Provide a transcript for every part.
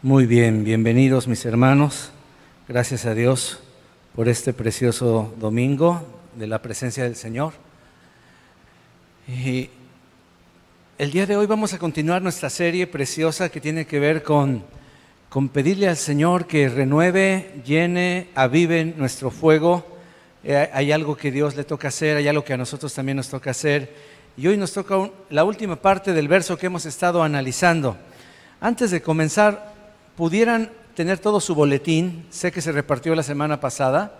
Muy bien, bienvenidos mis hermanos. Gracias a Dios por este precioso domingo de la presencia del Señor. Y el día de hoy vamos a continuar nuestra serie preciosa que tiene que ver con pedirle al Señor que renueve, llene, avive nuestro fuego. Hay algo que Dios le toca hacer, hay algo que a nosotros también nos toca hacer. Y hoy nos toca la última parte del verso que hemos estado analizando. Antes de comenzar, pudieran tener todo su boletín. Sé que se repartió la semana pasada,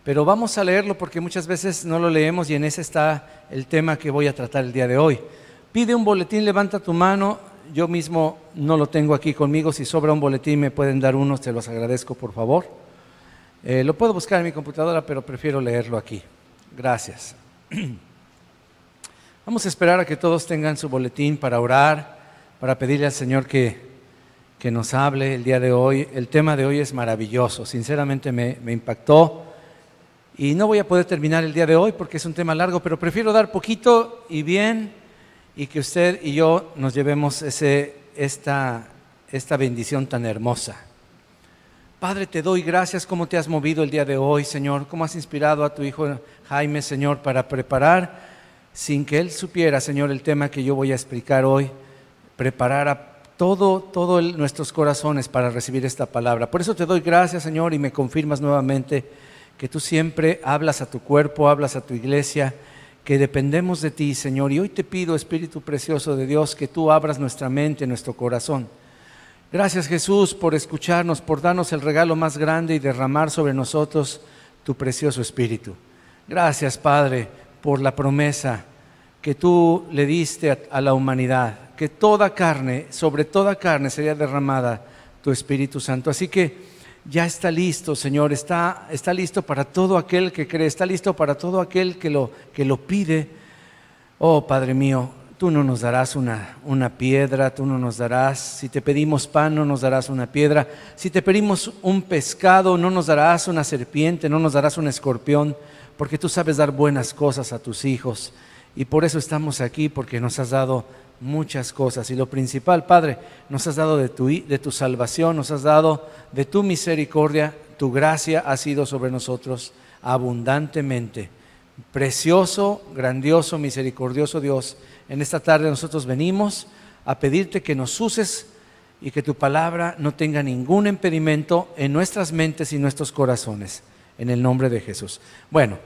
pero vamos a leerlo porque muchas veces no lo leemos y en ese está el tema que voy a tratar el día de hoy. Pide un boletín, levanta tu mano. Yo mismo no lo tengo aquí conmigo. Si sobra un boletín me pueden dar uno, se los agradezco por favor. Lo puedo buscar en mi computadora, pero prefiero leerlo aquí. Gracias. Vamos a esperar a que todos tengan su boletín para orar, para pedirle al Señor que nos hable el día de hoy. El tema de hoy es maravilloso, sinceramente me impactó y no voy a poder terminar el día de hoy porque es un tema largo, pero prefiero dar poquito y bien y que usted y yo nos llevemos esta bendición tan hermosa. Padre, te doy gracias cómo te has movido el día de hoy, Señor, cómo has inspirado a tu hijo Jaime, Señor, para preparar, sin que él supiera, Señor, el tema que yo voy a explicar hoy, preparar a todos nuestros corazones para recibir esta palabra. Por eso te doy gracias, Señor, y me confirmas nuevamente que tú siempre hablas a tu cuerpo, hablas a tu iglesia, que dependemos de ti, Señor. Y hoy te pido, Espíritu precioso de Dios, que tú abras nuestra mente, nuestro corazón. Gracias, Jesús, por escucharnos, por darnos el regalo más grande y derramar sobre nosotros tu precioso Espíritu. Gracias, Padre, por la promesa que tú le diste a la humanidad, que toda carne, sobre toda carne sería derramada tu Espíritu Santo. Así que ya está listo, Señor, está listo para todo aquel que cree, está listo para todo aquel que lo pide. Oh, Padre mío, tú no nos darás una piedra, tú no nos darás, si te pedimos pan no nos darás una piedra, si te pedimos un pescado no nos darás una serpiente, no nos darás un escorpión, porque tú sabes dar buenas cosas a tus hijos. Y por eso estamos aquí, porque nos has dado muchas cosas. Y lo principal, Padre, nos has dado de tu salvación, nos has dado de tu misericordia. Tu gracia ha sido sobre nosotros abundantemente. Precioso, grandioso, misericordioso Dios, en esta tarde nosotros venimos a pedirte que nos uses y que tu palabra no tenga ningún impedimento en nuestras mentes y nuestros corazones. En el nombre de Jesús. Bueno,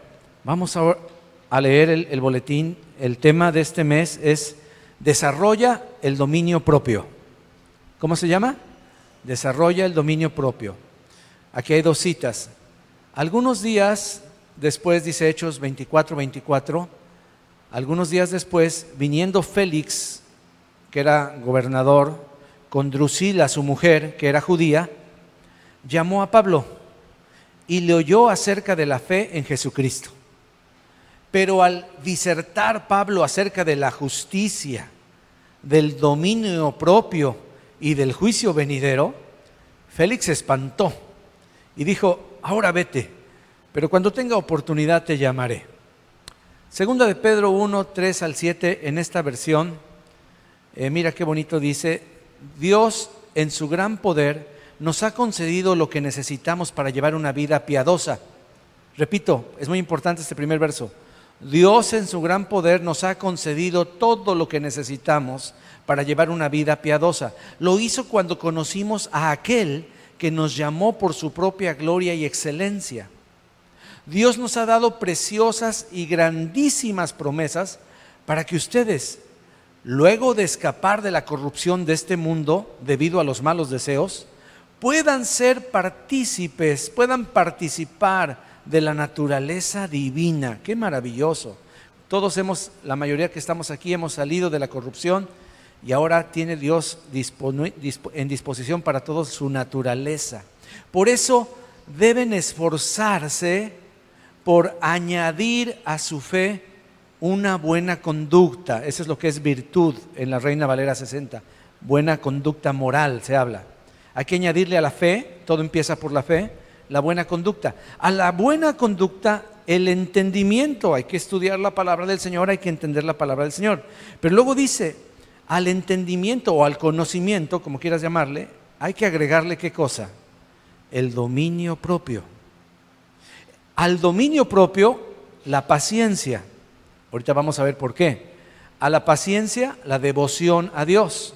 vamos a leer el boletín. El tema de este mes es Desarrolla el dominio propio. ¿Cómo se llama? Desarrolla el dominio propio. Aquí hay dos citas. Algunos días después, dice Hechos 24:24, algunos días después, viniendo Félix, que era gobernador, con Drusila, su mujer, que era judía, llamó a Pablo y le oyó acerca de la fe en Jesucristo. Pero al disertar Pablo acerca de la justicia, del dominio propio y del juicio venidero, Félix se espantó y dijo: ahora vete, pero cuando tenga oportunidad te llamaré. Segunda de Pedro 1, 3 al 7, en esta versión, mira qué bonito dice: Dios en su gran poder nos ha concedido lo que necesitamos para llevar una vida piadosa. Repito, es muy importante este primer verso. Dios en su gran poder nos ha concedido todo lo que necesitamos para llevar una vida piadosa. Lo hizo cuando conocimos a aquel que nos llamó por su propia gloria y excelencia. Dios nos ha dado preciosas y grandísimas promesas para que ustedes, luego de escapar de la corrupción de este mundo debido a los malos deseos, puedan ser partícipes, puedan participar de la naturaleza divina. ¡Qué maravilloso! Todos la mayoría que estamos aquí hemos salido de la corrupción y ahora tiene Dios en disposición para todos su naturaleza. Por eso deben esforzarse por añadir a su fe una buena conducta. Eso es lo que es virtud en la Reina Valera 60. Buena conducta moral se habla. Hay que añadirle a la fe, todo empieza por la fe, la buena conducta. A la buena conducta, el entendimiento. Hay que estudiar la palabra del Señor, hay que entender la palabra del Señor. Pero luego dice, al entendimiento o al conocimiento, como quieras llamarle, hay que agregarle ¿qué cosa? El dominio propio. Al dominio propio, la paciencia. Ahorita vamos a ver por qué. A la paciencia, la devoción a Dios.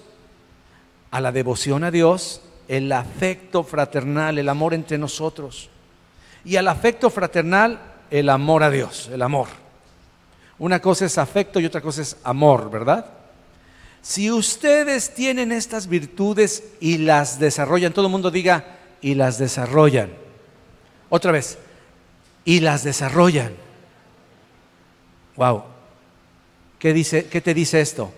A la devoción a Dios, el afecto fraternal, el amor entre nosotros. Y al afecto fraternal, el amor a Dios, el amor. Una cosa es afecto y otra cosa es amor, ¿verdad? Si ustedes tienen estas virtudes y las desarrollan, todo el mundo diga, y las desarrollan. Otra vez, y las desarrollan. Wow. ¿Qué te dice esto?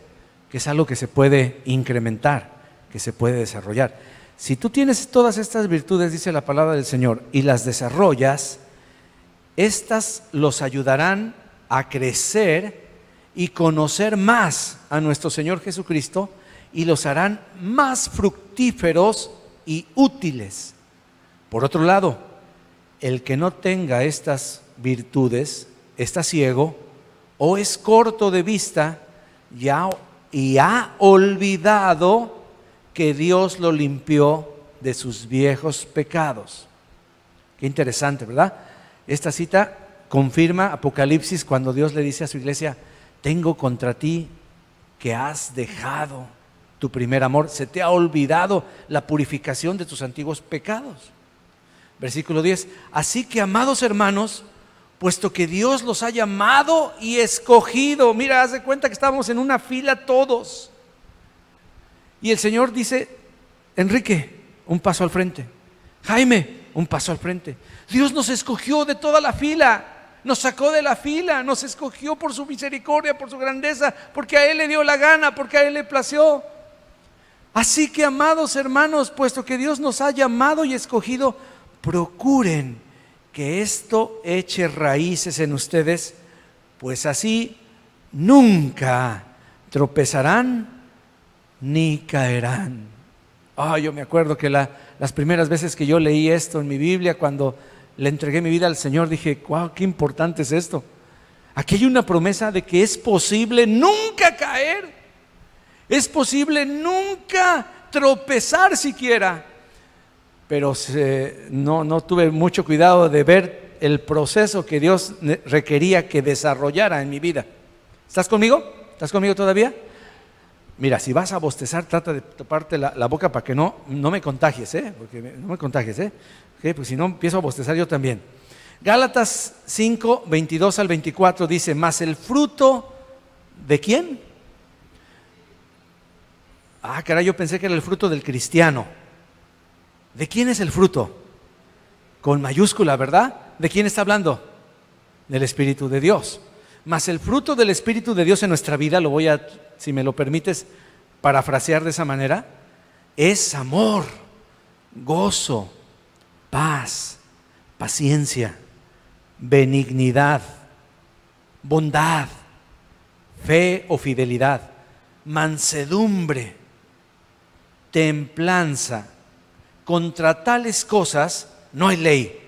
Que es algo que se puede incrementar, que se puede desarrollar. Si tú tienes todas estas virtudes, dice la palabra del Señor, y las desarrollas, estas los ayudarán a crecer y conocer más a nuestro Señor Jesucristo y los harán más fructíferos y útiles. Por otro lado, el que no tenga estas virtudes está ciego o es corto de vista y ha olvidado que Dios lo limpió de sus viejos pecados. Qué interesante, ¿verdad? Esta cita confirma Apocalipsis cuando Dios le dice a su iglesia: tengo contra ti que has dejado tu primer amor, se te ha olvidado la purificación de tus antiguos pecados. Versículo 10, así que amados hermanos, puesto que Dios los ha llamado y escogido, mira, haz de cuenta que estábamos en una fila todos, y el Señor dice: Enrique, un paso al frente, Jaime, un paso al frente. Dios nos escogió de toda la fila, nos sacó de la fila, nos escogió por su misericordia, por su grandeza, porque a Él le dio la gana, porque a Él le plació. Así que, amados hermanos, puesto que Dios nos ha llamado y escogido, procuren que esto eche raíces en ustedes, pues así nunca tropezarán ni caerán. Yo me acuerdo que las primeras veces que yo leí esto en mi Biblia, cuando le entregué mi vida al Señor, dije: wow, qué importante es esto. Aquí hay una promesa de que es posible nunca caer, es posible nunca tropezar siquiera. Pero no tuve mucho cuidado de ver el proceso que Dios requería que desarrollara en mi vida. ¿Estás conmigo? ¿Estás conmigo todavía? Mira, si vas a bostezar, trata de taparte la boca para que no me contagies, porque no me contagies, ¿okay? Pues si no empiezo a bostezar yo también. Gálatas 5, 22 al 24 dice: mas el fruto ¿de quién? Caray, yo pensé que era el fruto del cristiano. ¿De quién es el fruto? Con mayúscula, ¿verdad? ¿De quién está hablando? Del Espíritu de Dios. Mas el fruto del Espíritu de Dios en nuestra vida, lo voy a, si me lo permites, parafrasear de esa manera, es amor, gozo, paz, paciencia, benignidad, bondad, fe o fidelidad, mansedumbre, templanza. Contra tales cosas no hay ley,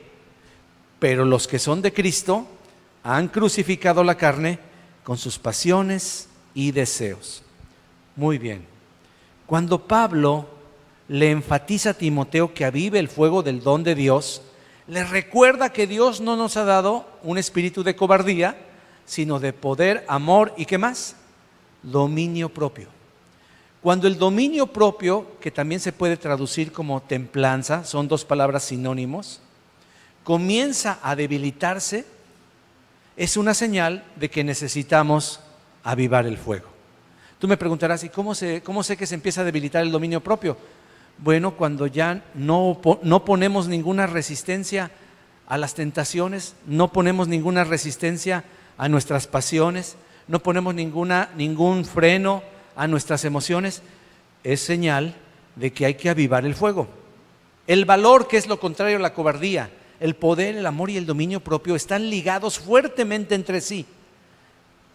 pero los que son de Cristo han crucificado la carne con sus pasiones y deseos. Muy bien. Cuando Pablo le enfatiza a Timoteo que avive el fuego del don de Dios, le recuerda que Dios no nos ha dado un espíritu de cobardía, sino de poder, amor y ¿qué más? Dominio propio. Cuando el dominio propio, que también se puede traducir como templanza, son dos palabras sinónimos, comienza a debilitarse, es una señal de que necesitamos avivar el fuego. Tú me preguntarás: ¿y cómo sé que se empieza a debilitar el dominio propio? Bueno, cuando ya no ponemos ninguna resistencia a las tentaciones, no ponemos ninguna resistencia a nuestras pasiones, no ponemos ningún freno a nuestras emociones, es señal de que hay que avivar el fuego. El valor, que es lo contrario a la cobardía, el poder, el amor y el dominio propio están ligados fuertemente entre sí.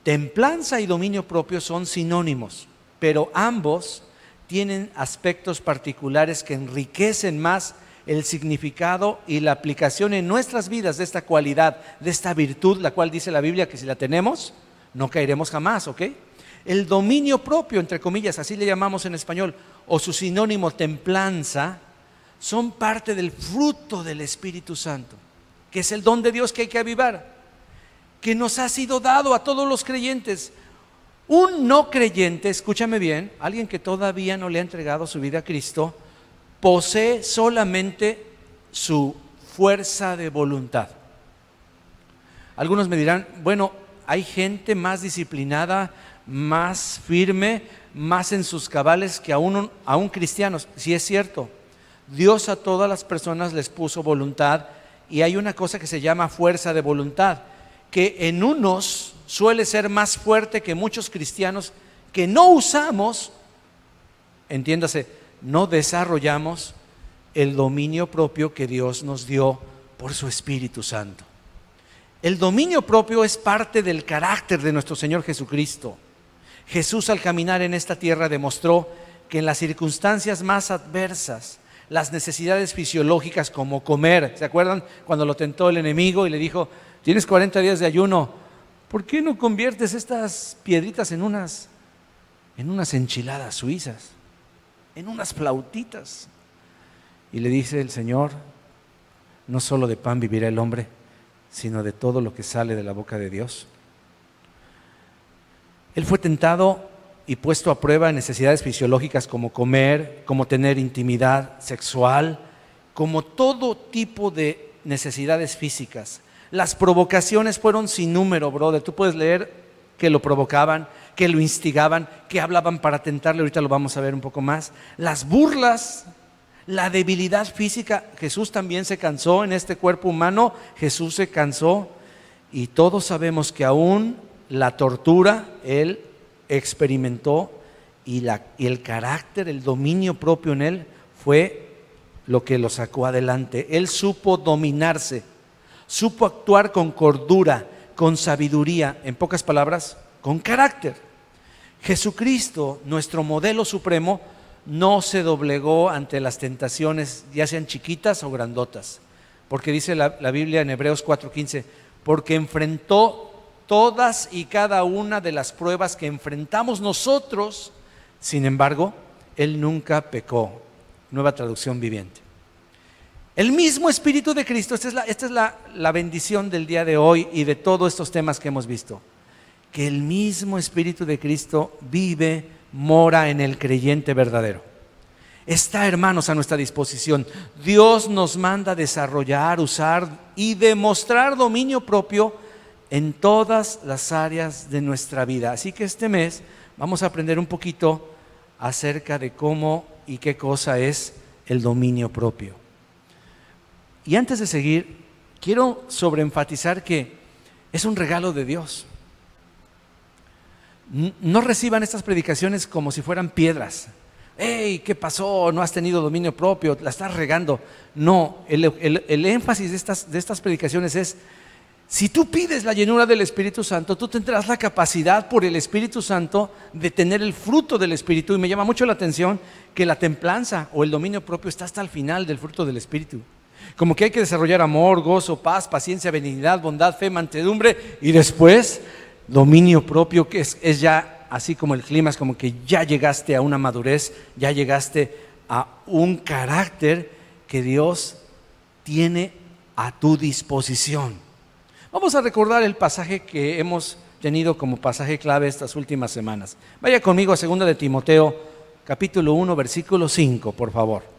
Templanza y dominio propio son sinónimos, pero ambos tienen aspectos particulares que enriquecen más el significado y la aplicación en nuestras vidas de esta cualidad, de esta virtud, la cual dice la Biblia que si la tenemos, no caeremos jamás, ¿ok? El dominio propio, entre comillas, así le llamamos en español, o su sinónimo templanza, son parte del fruto del Espíritu Santo, que es el don de Dios que hay que avivar, que nos ha sido dado a todos los creyentes. Un no creyente, escúchame bien, alguien que todavía no le ha entregado su vida a Cristo, posee solamente su fuerza de voluntad. Algunos me dirán, bueno, hay gente más disciplinada, más firme, más en sus cabales que aún cristianos. Sí, es cierto, Dios a todas las personas les puso voluntad, y hay una cosa que se llama fuerza de voluntad, que en unos suele ser más fuerte que muchos cristianos que no usamos, entiéndase, no desarrollamos el dominio propio que Dios nos dio por su Espíritu Santo. El dominio propio es parte del carácter de nuestro Señor Jesucristo. Jesús, al caminar en esta tierra, demostró que en las circunstancias más adversas, las necesidades fisiológicas como comer, ¿se acuerdan cuando lo tentó el enemigo y le dijo, tienes 40 días de ayuno, ¿por qué no conviertes estas piedritas en unas enchiladas suizas, en unas flautitas? Y le dice el Señor, no solo de pan vivirá el hombre, sino de todo lo que sale de la boca de Dios. Él fue tentado y puesto a prueba en necesidades fisiológicas como comer, como tener intimidad sexual, como todo tipo de necesidades físicas. Las provocaciones fueron sin número, brother. Tú puedes leer que lo provocaban, que lo instigaban, que hablaban para tentarle. Ahorita lo vamos a ver un poco más. Las burlas, la debilidad física. Jesús también se cansó en este cuerpo humano. Jesús se cansó, y todos sabemos que aún la tortura Él experimentó, y el carácter, el dominio propio en Él fue lo que lo sacó adelante. Él supo dominarse, supo actuar con cordura, con sabiduría, en pocas palabras, con carácter. Jesucristo, nuestro modelo supremo, no se doblegó ante las tentaciones, ya sean chiquitas o grandotas, porque dice la Biblia en Hebreos 4:15, porque enfrentó todas y cada una de las pruebas que enfrentamos nosotros, sin embargo, Él nunca pecó. Nueva Traducción Viviente. El mismo Espíritu de Cristo, esta es la bendición del día de hoy y de todos estos temas que hemos visto, que el mismo Espíritu de Cristo vive, mora en el creyente verdadero. Está, hermanos, a nuestra disposición. Dios nos manda desarrollar, usar y demostrar dominio propio en todas las áreas de nuestra vida. Así que este mes vamos a aprender un poquito acerca de cómo y qué cosa es el dominio propio. Y antes de seguir, quiero sobreenfatizar que es un regalo de Dios. No reciban estas predicaciones como si fueran piedras. ¡Hey! ¿Qué pasó? ¿No has tenido dominio propio? ¿La estás regando? No, el énfasis de estas predicaciones es: si tú pides la llenura del Espíritu Santo, tú tendrás la capacidad por el Espíritu Santo de tener el fruto del Espíritu. Y me llama mucho la atención que la templanza o el dominio propio está hasta el final del fruto del Espíritu. Como que hay que desarrollar amor, gozo, paz, paciencia, benignidad, bondad, fe, mansedumbre, y después dominio propio, que es ya así como el clima, es como que ya llegaste a una madurez, ya llegaste a un carácter que Dios tiene a tu disposición. Vamos a recordar el pasaje que hemos tenido como pasaje clave estas últimas semanas. Vaya conmigo a 2 de Timoteo, capítulo 1, versículo 5, por favor.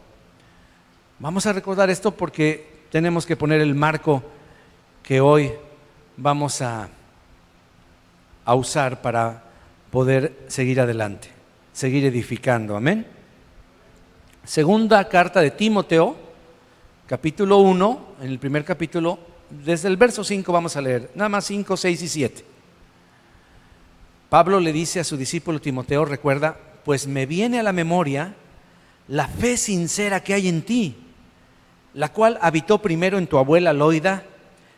Vamos a recordar esto porque tenemos que poner el marco que hoy vamos a usar para poder seguir adelante, seguir edificando. Amén. Segunda carta de Timoteo, capítulo 1, en el primer capítulo, desde el verso 5 vamos a leer, nada más 5, 6 y 7. Pablo le dice a su discípulo Timoteo, recuerda, pues me viene a la memoria la fe sincera que hay en ti, la cual habitó primero en tu abuela Loida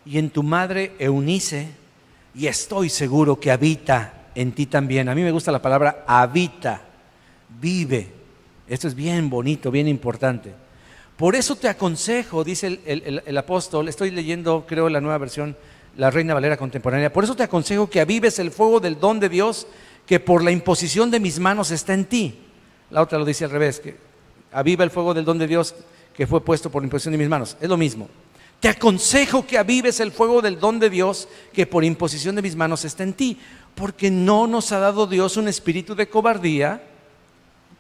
y en tu madre Eunice, y estoy seguro que habita en ti también. A mí me gusta la palabra habita, vive. Esto es bien bonito, bien importante. Por eso te aconsejo, dice el apóstol, estoy leyendo, creo, la nueva versión, la Reina Valera contemporánea, por eso te aconsejo que avives el fuego del don de Dios que por la imposición de mis manos está en ti. La otra lo dice al revés, que aviva el fuego del don de Dios que fue puesto por la imposición de mis manos. Es lo mismo. Te aconsejo que avives el fuego del don de Dios que por imposición de mis manos está en ti, porque no nos ha dado Dios un espíritu de cobardía,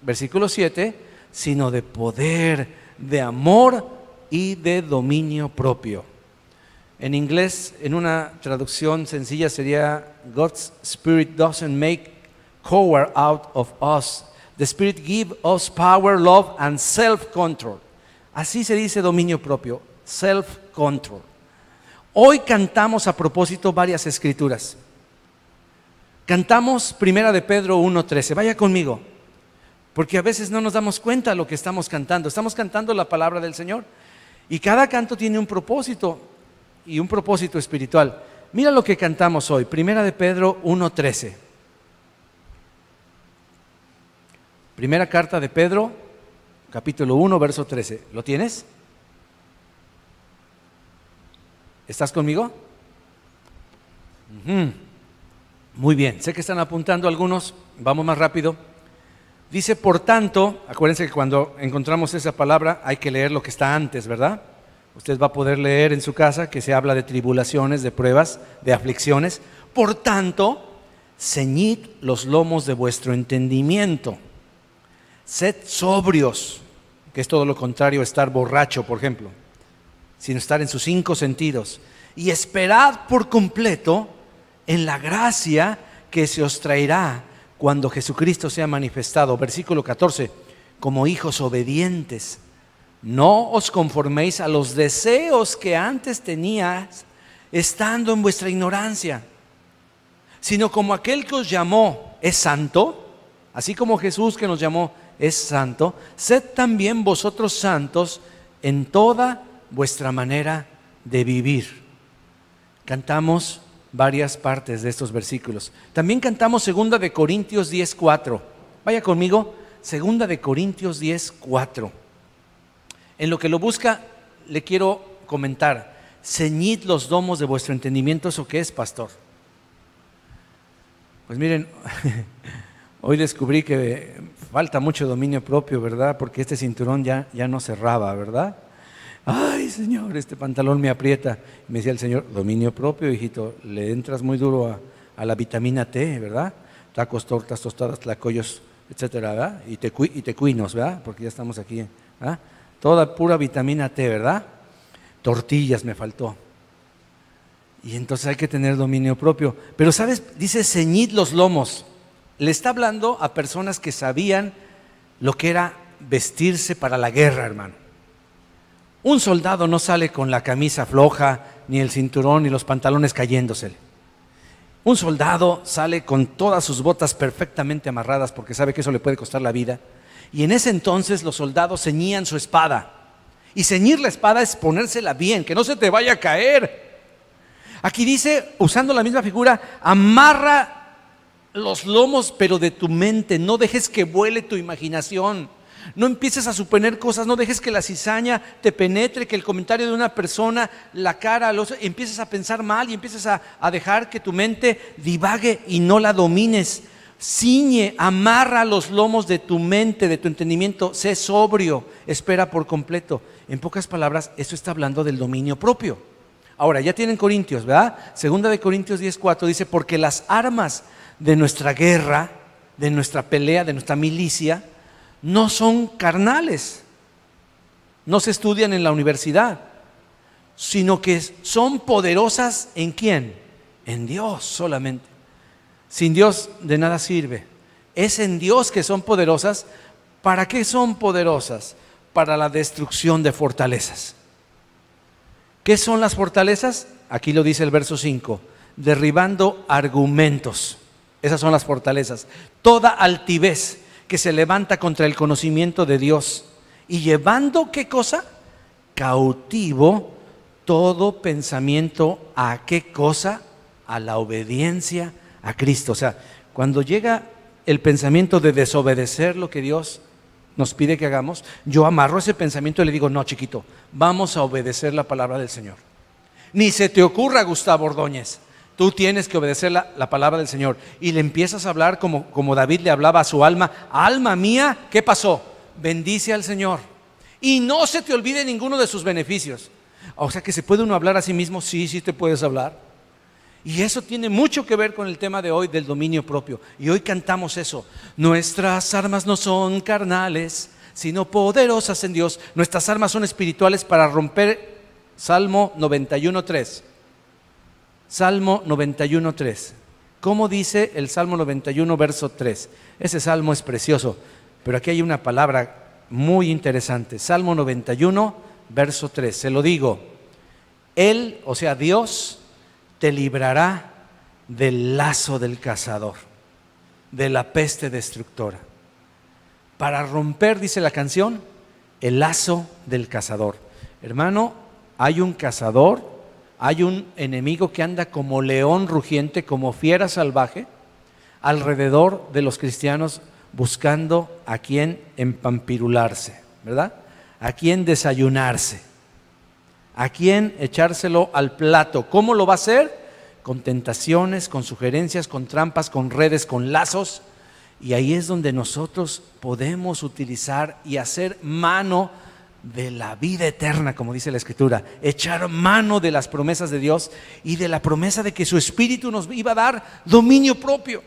versículo 7, sino de poder, de amor y de dominio propio. En inglés, en una traducción sencilla sería: God's Spirit doesn't make coward out of us. The Spirit gives us power, love and self-control. Así se dice dominio propio, self-control. Hoy cantamos a propósito varias escrituras. Cantamos 1 de Pedro 1:13. Vaya conmigo, porque a veces no nos damos cuenta de lo que estamos cantando. Estamos cantando la palabra del Señor y cada canto tiene un propósito y un propósito espiritual. Mira lo que cantamos hoy, 1 de Pedro 1:13. Primera carta de Pedro, capítulo 1, verso 13. ¿Lo tienes? ¿Estás conmigo? Muy bien, sé que están apuntando algunos, vamos más rápido. Dice, por tanto, acuérdense que cuando encontramos esa palabra hay que leer lo que está antes, ¿verdad? Usted va a poder leer en su casa que se habla de tribulaciones, de pruebas, de aflicciones. Por tanto, ceñid los lomos de vuestro entendimiento. Sed sobrios, que es todo lo contrario a estar borracho, por ejemplo, sino estar en sus 5 sentidos. Y esperad por completo en la gracia que se os traerá cuando Jesucristo sea manifestado. Versículo 14, como hijos obedientes, no os conforméis a los deseos que antes tenías estando en vuestra ignorancia, sino como aquel que os llamó es santo, así como Jesús que nos llamó es santo, sed también vosotros santos en toda vuestra manera de vivir. Cantamos varias partes de estos versículos. También cantamos 2 de Corintios 10:4. Vaya conmigo, 2 de Corintios 10:4. En lo que lo busca, le quiero comentar: ceñid los lomos de vuestro entendimiento. ¿Eso qué es, pastor? Pues miren, hoy descubrí que falta mucho dominio propio, ¿verdad? Porque este cinturón ya no cerraba, ¿verdad? Ay, Señor, este pantalón me aprieta. Me decía el Señor, dominio propio, hijito, le entras muy duro a la vitamina T, ¿verdad? Tacos, tortas, tostadas, tlacoyos, etcétera, ¿verdad? Y tecuinos, ¿verdad? Porque ya estamos aquí, ¿verdad? Toda pura vitamina T, ¿verdad? Tortillas me faltó. Y entonces hay que tener dominio propio. Pero, ¿sabes? Dice, ceñid los lomos. Le está hablando a personas que sabían lo que era vestirse para la guerra, hermano. Un soldado no sale con la camisa floja, ni el cinturón, ni los pantalones cayéndosele. Un soldado sale con todas sus botas perfectamente amarradas porque sabe que eso le puede costar la vida. Y en ese entonces los soldados ceñían su espada. Y ceñir la espada es ponérsela bien, que no se te vaya a caer. Aquí dice, usando la misma figura, amarra los lomos, pero de tu mente. No dejes que vuele tu imaginación. No empieces a suponer cosas, no dejes que la cizaña te penetre, que el comentario de una persona, la cara, empieces a pensar mal y empieces a dejar que tu mente divague y no la domines. Ciñe, amarra los lomos de tu mente, de tu entendimiento, sé sobrio, espera por completo. En pocas palabras, esto está hablando del dominio propio. Ahora, ya tienen Corintios, ¿verdad? 2 de Corintios 10:4 dice, porque las armas de nuestra guerra, de nuestra pelea, de nuestra milicia, no son carnales, no se estudian en la universidad, sino que son poderosas ¿en quién? En Dios solamente. Sin Dios de nada sirve. Es en Dios que son poderosas. ¿Para qué son poderosas? Para la destrucción de fortalezas. ¿Qué son las fortalezas? Aquí lo dice el verso 5, derribando argumentos. Esas son las fortalezas. Toda altivez que se levanta contra el conocimiento de Dios y llevando, ¿qué cosa? Cautivo todo pensamiento ¿a qué cosa? A la obediencia a Cristo. O sea, cuando llega el pensamiento de desobedecer lo que Dios nos pide que hagamos, yo amarro ese pensamiento y le digo, no, chiquito, vamos a obedecer la palabra del Señor. Ni se te ocurra, Gustavo Ordóñez, Tú tienes que obedecer la palabra del Señor. Y le empiezas a hablar como David le hablaba a su alma. Alma mía, ¿qué pasó? Bendice al Señor. Y no se te olvide ninguno de sus beneficios. O sea que se puede uno hablar a sí mismo. Sí, sí te puedes hablar. Y eso tiene mucho que ver con el tema de hoy del dominio propio. Y hoy cantamos eso. Nuestras armas no son carnales, sino poderosas en Dios. Nuestras armas son espirituales para romper. Salmo 91:3. Salmo 91:3. ¿Cómo dice el Salmo 91, verso 3? Ese salmo es precioso, pero aquí hay una palabra muy interesante. Salmo 91, verso 3. Se lo digo. Él, o sea, Dios, te librará del lazo del cazador, de la peste destructora. Para romper, dice la canción, el lazo del cazador. Hermano, hay un cazador. Hay un enemigo que anda como león rugiente, como fiera salvaje, alrededor de los cristianos buscando a quien empampirularse, ¿verdad? A quien desayunarse, a quien echárselo al plato. ¿Cómo lo va a hacer? Con tentaciones, con sugerencias, con trampas, con redes, con lazos. Y ahí es donde nosotros podemos utilizar y hacer mano de la vida eterna, como dice la Escritura, echar mano de las promesas de Dios y de la promesa de que su Espíritu nos iba a dar dominio propio.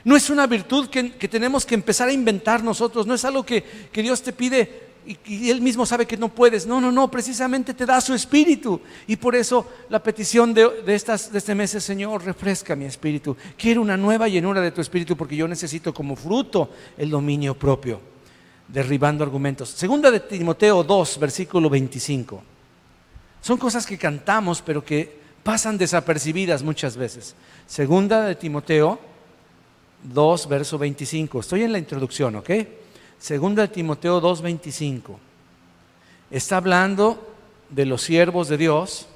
No es una virtud que tenemos que empezar a inventar nosotros, no es algo que Dios te pide y Él mismo sabe que no puedes. No, precisamente te da su Espíritu. Y por eso la petición de este mes es: Señor, refresca mi espíritu, quiero una nueva llenura de tu Espíritu, porque yo necesito como fruto el dominio propio. Derribando argumentos. Segunda de Timoteo 2, versículo 25. Son cosas que cantamos, pero que pasan desapercibidas muchas veces. Segunda de Timoteo 2, verso 25. Estoy en la introducción, ¿ok? Segunda de Timoteo 2, 25. Está hablando de los siervos de Dios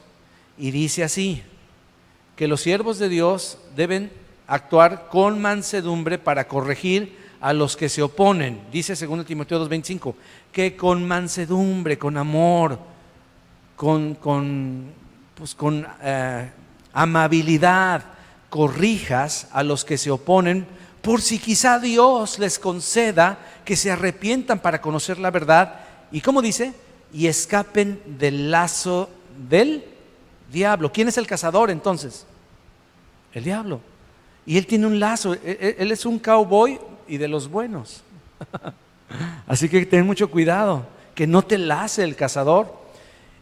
y dice así: que los siervos de Dios deben actuar con mansedumbre para corregir a los que se oponen. Dice 2 Timoteo 2:25, que con mansedumbre, con amor, con amabilidad corrijas a los que se oponen, por si quizá Dios les conceda que se arrepientan para conocer la verdad. ¿Y cómo dice? Y escapen del lazo del diablo. ¿Quién es el cazador entonces? El diablo. Y él tiene un lazo, él es un cowboy y de los buenos. Así que ten mucho cuidado, que no te lace el cazador,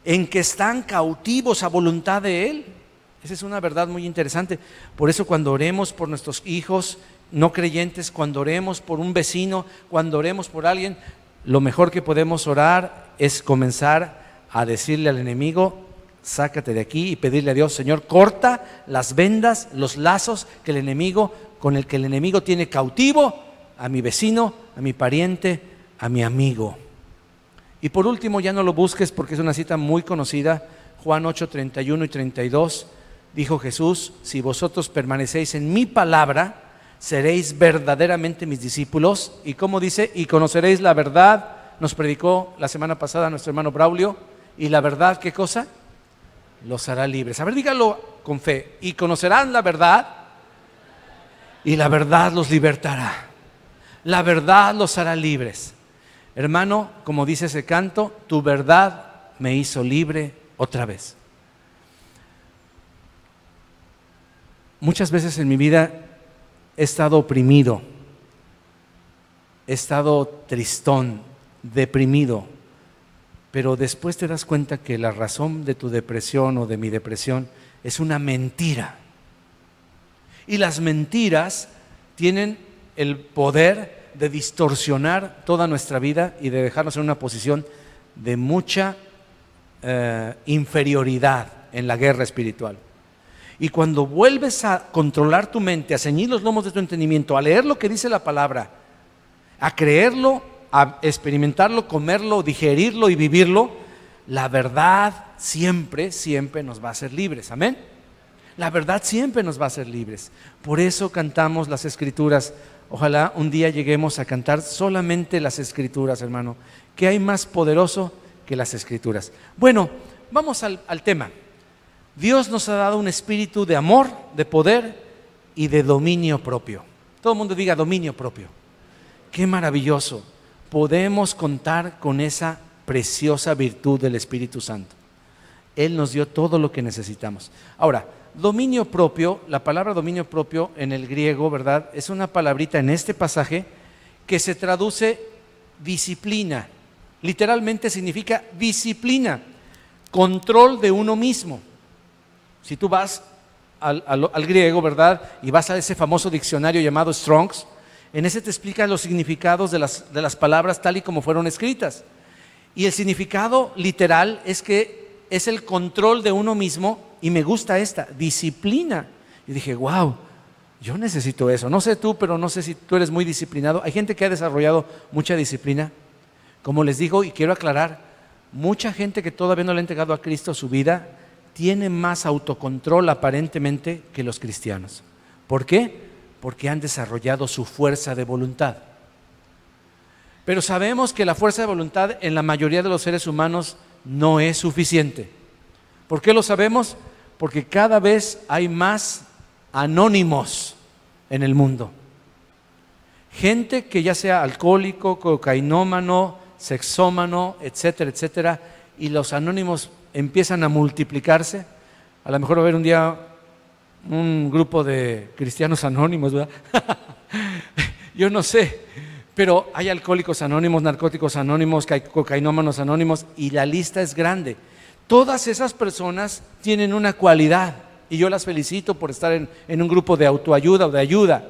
en que están cautivos a voluntad de él. Esa es una verdad muy interesante. Por eso cuando oremos por nuestros hijos no creyentes, cuando oremos por un vecino, cuando oremos por alguien, lo mejor que podemos orar es comenzar a decirle al enemigo: sácate de aquí, y pedirle a Dios: Señor, corta las vendas, los lazos con el que el enemigo tiene cautivo a mi vecino, a mi pariente, a mi amigo. Y por último, ya no lo busques porque es una cita muy conocida, Juan 8, 31 y 32, dijo Jesús: si vosotros permanecéis en mi palabra, seréis verdaderamente mis discípulos. Y como dice, y conoceréis la verdad. Nos predicó la semana pasada nuestro hermano Braulio. Y la verdad, ¿qué cosa? Los hará libres. A ver, dígalo con fe. Y conocerán la verdad, y la verdad los libertará. La verdad los hará libres. Hermano, como dice ese canto, tu verdad me hizo libre otra vez. Muchas veces en mi vida he estado oprimido, he estado tristón, deprimido, pero después te das cuenta que la razón de tu depresión o de mi depresión es una mentira. Y las mentiras tienen el poder de distorsionar toda nuestra vida y de dejarnos en una posición de mucha inferioridad en la guerra espiritual. Y cuando vuelves a controlar tu mente, a ceñir los lomos de tu entendimiento, a leer lo que dice la palabra, a creerlo, a experimentarlo, comerlo, digerirlo y vivirlo, la verdad siempre, siempre nos va a hacer libres. Amén. La verdad siempre nos va a hacer libres. Por eso cantamos las Escrituras. Ojalá un día lleguemos a cantar solamente las Escrituras, hermano. ¿Qué hay más poderoso que las Escrituras? Bueno, vamos al tema. Dios nos ha dado un espíritu de amor, de poder y de dominio propio. Todo el mundo diga dominio propio. Qué maravilloso. Podemos contar con esa preciosa virtud del Espíritu Santo. Él nos dio todo lo que necesitamos. Ahora, dominio propio, la palabra dominio propio en el griego, ¿verdad? Es una palabrita en este pasaje que se traduce disciplina. Literalmente significa disciplina, control de uno mismo. Si tú vas al griego, ¿verdad? Y vas a ese famoso diccionario llamado Strong's, en ese te explica los significados de las palabras tal y como fueron escritas. Y el significado literal es que es el control de uno mismo, y me gusta esta, disciplina. Y dije, wow, yo necesito eso. No sé tú, pero no sé si tú eres muy disciplinado. Hay gente que ha desarrollado mucha disciplina. Como les digo, y quiero aclarar, mucha gente que todavía no le ha entregado a Cristo su vida, tiene más autocontrol aparentemente que los cristianos. ¿Por qué? Porque han desarrollado su fuerza de voluntad. Pero sabemos que la fuerza de voluntad en la mayoría de los seres humanos no es suficiente. ¿Por qué lo sabemos? Porque cada vez hay más anónimos en el mundo. Gente que ya sea alcohólico, cocainómano, sexómano, etcétera, etcétera, y los anónimos empiezan a multiplicarse. A lo mejor va a haber un día un grupo de cristianos anónimos, ¿verdad? Yo no sé, pero hay alcohólicos anónimos, narcóticos anónimos, cocainómanos anónimos, y la lista es grande. Todas esas personas tienen una cualidad, y yo las felicito por estar en un grupo de autoayuda o de ayuda.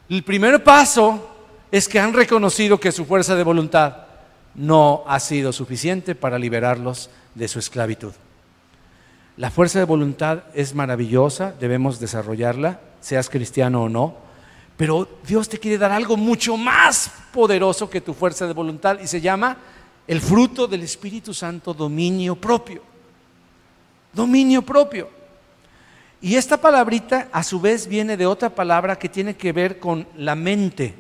El primer paso es que han reconocido que su fuerza de voluntad no ha sido suficiente para liberarlos de su esclavitud. La fuerza de voluntad es maravillosa, debemos desarrollarla, seas cristiano o no, pero Dios te quiere dar algo mucho más poderoso que tu fuerza de voluntad, y se llama el fruto del Espíritu Santo, dominio propio. Dominio propio. Y esta palabrita a su vez viene de otra palabra que tiene que ver con la mente,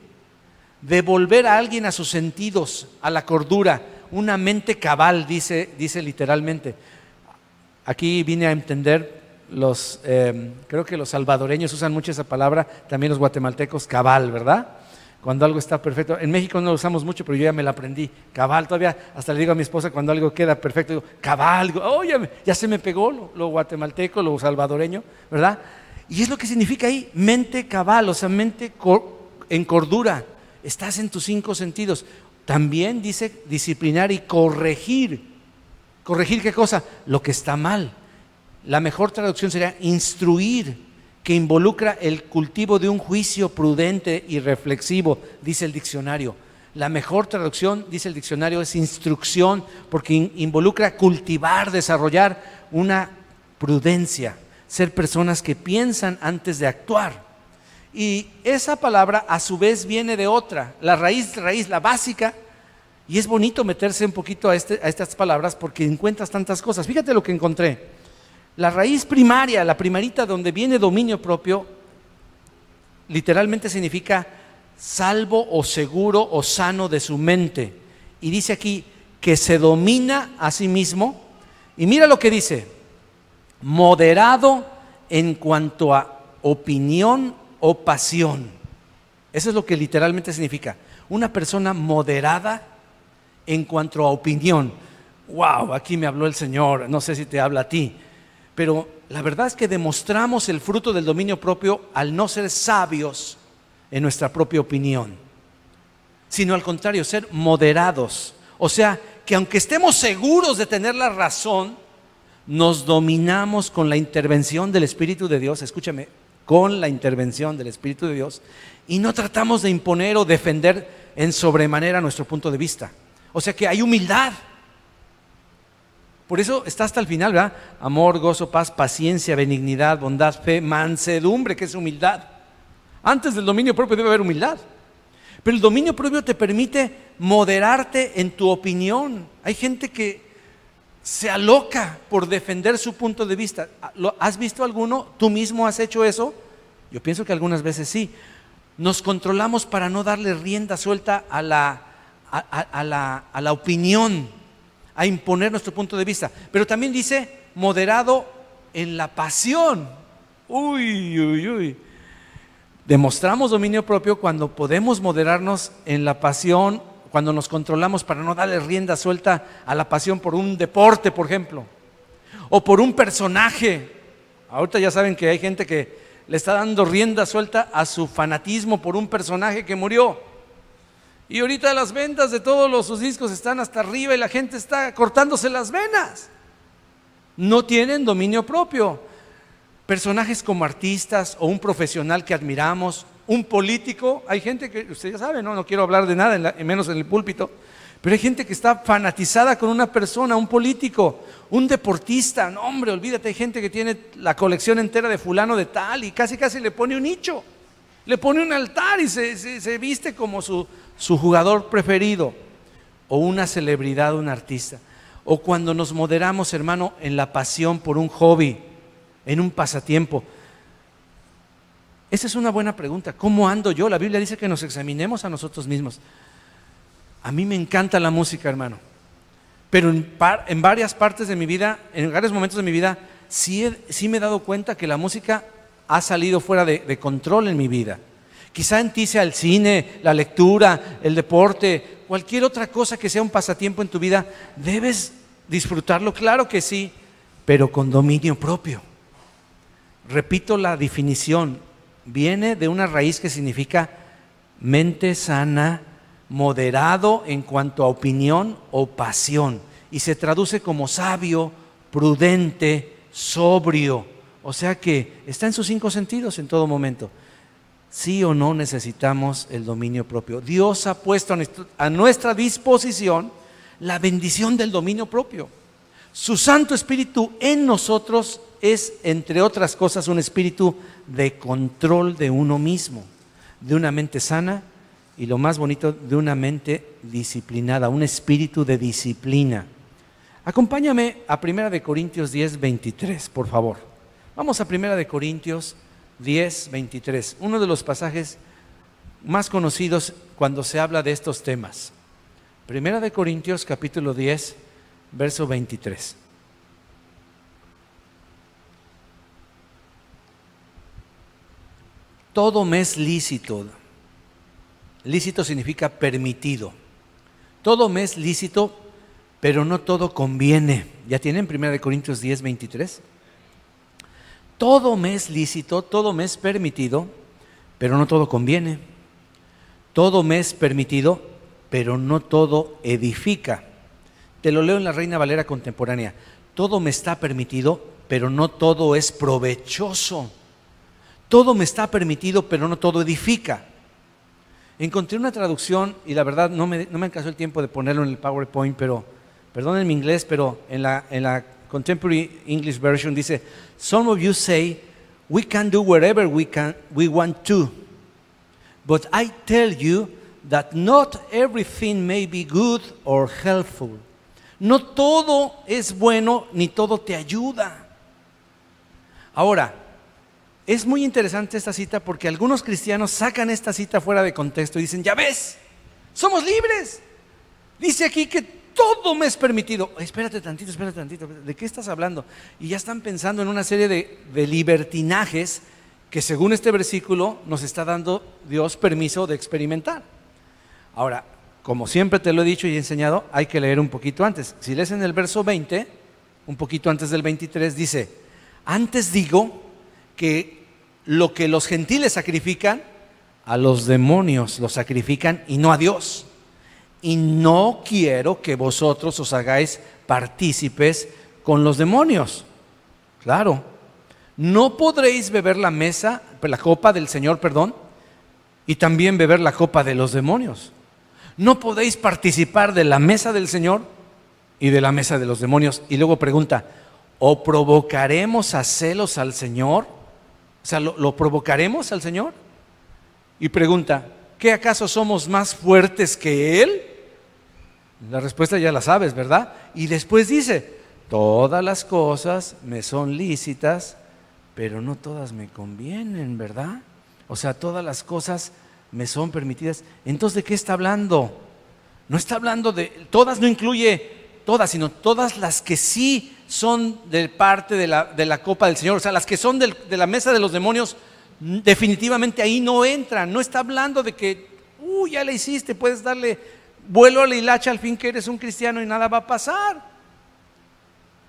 devolver a alguien a sus sentidos, a la cordura, una mente cabal, dice literalmente. Aquí vine a entender, creo que los salvadoreños usan mucho esa palabra, también los guatemaltecos, cabal, ¿verdad? Cuando algo está perfecto. En México no lo usamos mucho, pero yo ya me la aprendí, cabal. Todavía hasta le digo a mi esposa cuando algo queda perfecto, digo, cabal, digo, oh, ya se me pegó lo guatemalteco, lo salvadoreño, ¿verdad? Y es lo que significa ahí, mente cabal, o sea, mente en cordura. Estás en tus 5 sentidos. También dice disciplinar y corregir. ¿Corregir qué cosa? Lo que está mal. La mejor traducción sería instruir, que involucra el cultivo de un juicio prudente y reflexivo, dice el diccionario. La mejor traducción, dice el diccionario, es instrucción, porque involucra cultivar, desarrollar una prudencia, ser personas que piensan antes de actuar. Y esa palabra a su vez viene de otra, la raíz, la básica. Y es bonito meterse un poquito a estas palabras porque encuentras tantas cosas. Fíjate lo que encontré. La raíz primaria, la primerita donde viene dominio propio, literalmente significa salvo o seguro o sano de su mente. Y dice aquí que se domina a sí mismo. Y mira lo que dice, moderado en cuanto a opinión o pasión. Eso es lo que literalmente significa. Una persona moderada en cuanto a opinión. Wow, aquí me habló el Señor, no sé si te habla a ti, pero la verdad es que demostramos el fruto del dominio propio al no ser sabios en nuestra propia opinión, sino al contrario, ser moderados. O sea, que aunque estemos seguros de tener la razón, nos dominamos con la intervención del Espíritu de Dios, escúchame, con la intervención del Espíritu de Dios, y no tratamos de imponer o defender en sobremanera nuestro punto de vista. O sea que hay humildad. Por eso está hasta el final, ¿verdad? Amor, gozo, paz, paciencia, benignidad, bondad, fe, mansedumbre, que es humildad. Antes del dominio propio debe haber humildad. Pero el dominio propio te permite moderarte en tu opinión. Hay gente que se aloca por defender su punto de vista. ¿Has visto alguno? ¿Tú mismo has hecho eso? Yo pienso que algunas veces sí. Nos controlamos para no darle rienda suelta a la opinión, a imponer nuestro punto de vista. Pero también dice moderado en la pasión. Uy, uy, uy. Demostramos dominio propio cuando podemos moderarnos en la pasión, cuando nos controlamos para no darle rienda suelta a la pasión por un deporte, por ejemplo, o por un personaje. Ahorita ya saben que hay gente que le está dando rienda suelta a su fanatismo por un personaje que murió. Y ahorita las ventas de todos sus discos están hasta arriba y la gente está cortándose las venas. No tienen dominio propio. Personajes como artistas o un profesional que admiramos, un político, hay gente que, usted ya sabe, no quiero hablar de nada, menos en el púlpito, pero hay gente que está fanatizada con una persona, un político, un deportista. No, hombre, olvídate, hay gente que tiene la colección entera de fulano de tal y casi le pone un nicho, le pone un altar y se viste como su jugador preferido, o una celebridad, un artista. O cuando nos moderamos, hermano, en la pasión por un hobby, en un pasatiempo. Esa es una buena pregunta. ¿Cómo ando yo? La Biblia dice que nos examinemos a nosotros mismos. A mí me encanta la música, hermano, pero en varias partes de mi vida, en varios momentos de mi vida, sí me he dado cuenta que la música ha salido fuera de control en mi vida. Quizá en ti sea el cine, la lectura, el deporte, cualquier otra cosa que sea un pasatiempo en tu vida. Debes disfrutarlo, claro que sí, pero con dominio propio. Repito la definición, viene de una raíz que significa mente sana, moderado en cuanto a opinión o pasión, y se traduce como sabio, prudente, sobrio. O sea que está en sus 5 sentidos en todo momento. Sí o no necesitamos el dominio propio. Dios ha puesto a nuestra disposición la bendición del dominio propio. Su Santo Espíritu en nosotros es, entre otras cosas, un espíritu de control de uno mismo, de una mente sana y, lo más bonito, de una mente disciplinada, un espíritu de disciplina. Acompáñame a 1 Corintios 10, 23, por favor. Vamos a 1 Corintios 10, 23, uno de los pasajes más conocidos cuando se habla de estos temas. 1 Corintios capítulo 10, verso 23. Todo me es lícito. Lícito significa permitido. Todo me es lícito, pero no todo conviene. ¿Ya tienen 1 Corintios 10, 23? Todo me es lícito, todo me es permitido, pero no todo conviene. Todo me es permitido, pero no todo edifica. Te lo leo en la Reina Valera contemporánea. Todo me está permitido, pero no todo es provechoso. Todo me está permitido, pero no todo edifica. Encontré una traducción y la verdad no me alcanzó el tiempo de ponerlo en el PowerPoint, pero perdonen mi inglés, pero en la Contemporary English Version dice: Some of you say we can do whatever we want to, but I tell you that not everything may be good or helpful. No todo es bueno ni todo te ayuda. Ahora, es muy interesante esta cita porque algunos cristianos sacan esta cita fuera de contexto y dicen: ya ves, somos libres. Dice aquí que todo me es permitido. Espérate tantito, ¿de qué estás hablando? Y ya están pensando en una serie de libertinajes que, según este versículo, nos está dando Dios permiso de experimentar. Ahora, como siempre te lo he dicho y he enseñado, hay que leer un poquito antes. Si lees en el verso 20, un poquito antes del 23, dice: antes digo que lo que los gentiles sacrifican, a los demonios los sacrifican y no a Dios. Y no quiero que vosotros os hagáis partícipes con los demonios. Claro, no podréis beber la copa del Señor, y también beber la copa de los demonios. No podéis participar de la mesa del Señor y de la mesa de los demonios. Y luego pregunta: ¿o provocaremos a celos al Señor? O sea, ¿lo provocaremos al Señor? Y pregunta: ¿qué acaso somos más fuertes que Él? La respuesta ya la sabes, ¿verdad? Y después dice: todas las cosas me son lícitas, pero no todas me convienen, ¿verdad? O sea, todas las cosas me son permitidas. Entonces, ¿de qué está hablando? No está hablando de, todas no incluye todas, sino todas las que sí son de parte de la copa del Señor. O sea, las que son de la mesa de los demonios, definitivamente ahí no entran. No está hablando de que, ya le hiciste, puedes darle vuelo a la hilacha al fin que eres un cristiano y nada va a pasar.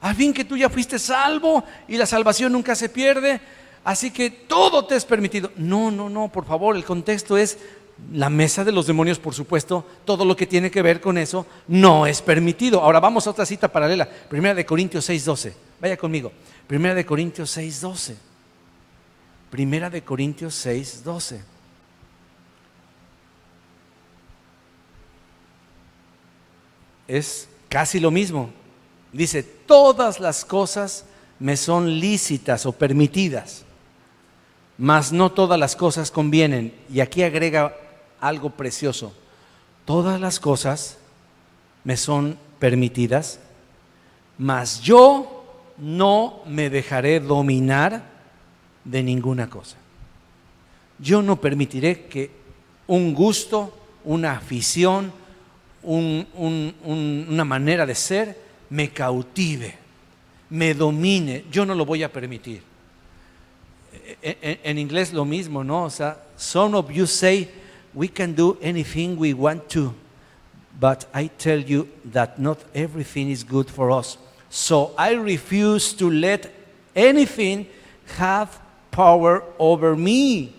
Al fin que tú ya fuiste salvo y la salvación nunca se pierde, así que todo te es permitido. No, por favor, el contexto es la mesa de los demonios, por supuesto, todo lo que tiene que ver con eso no es permitido. Ahora vamos a otra cita paralela, 1 Corintios 6:12. Vaya conmigo, 1 Corintios 6:12. 1 Corintios 6:12. Es casi lo mismo. Dice, todas las cosas me son lícitas o permitidas, mas no todas las cosas convienen. Y aquí agrega algo precioso. Todas las cosas me son permitidas, mas yo no me dejaré dominar de ninguna cosa. Yo no permitiré que un gusto, una afición, una manera de ser me cautive, me domine. Yo no lo voy a permitir. En inglés lo mismo, ¿no? O sea, some of you say we can do anything we want to, but I tell you that not everything is good for us. So I refuse to let anything have power over me.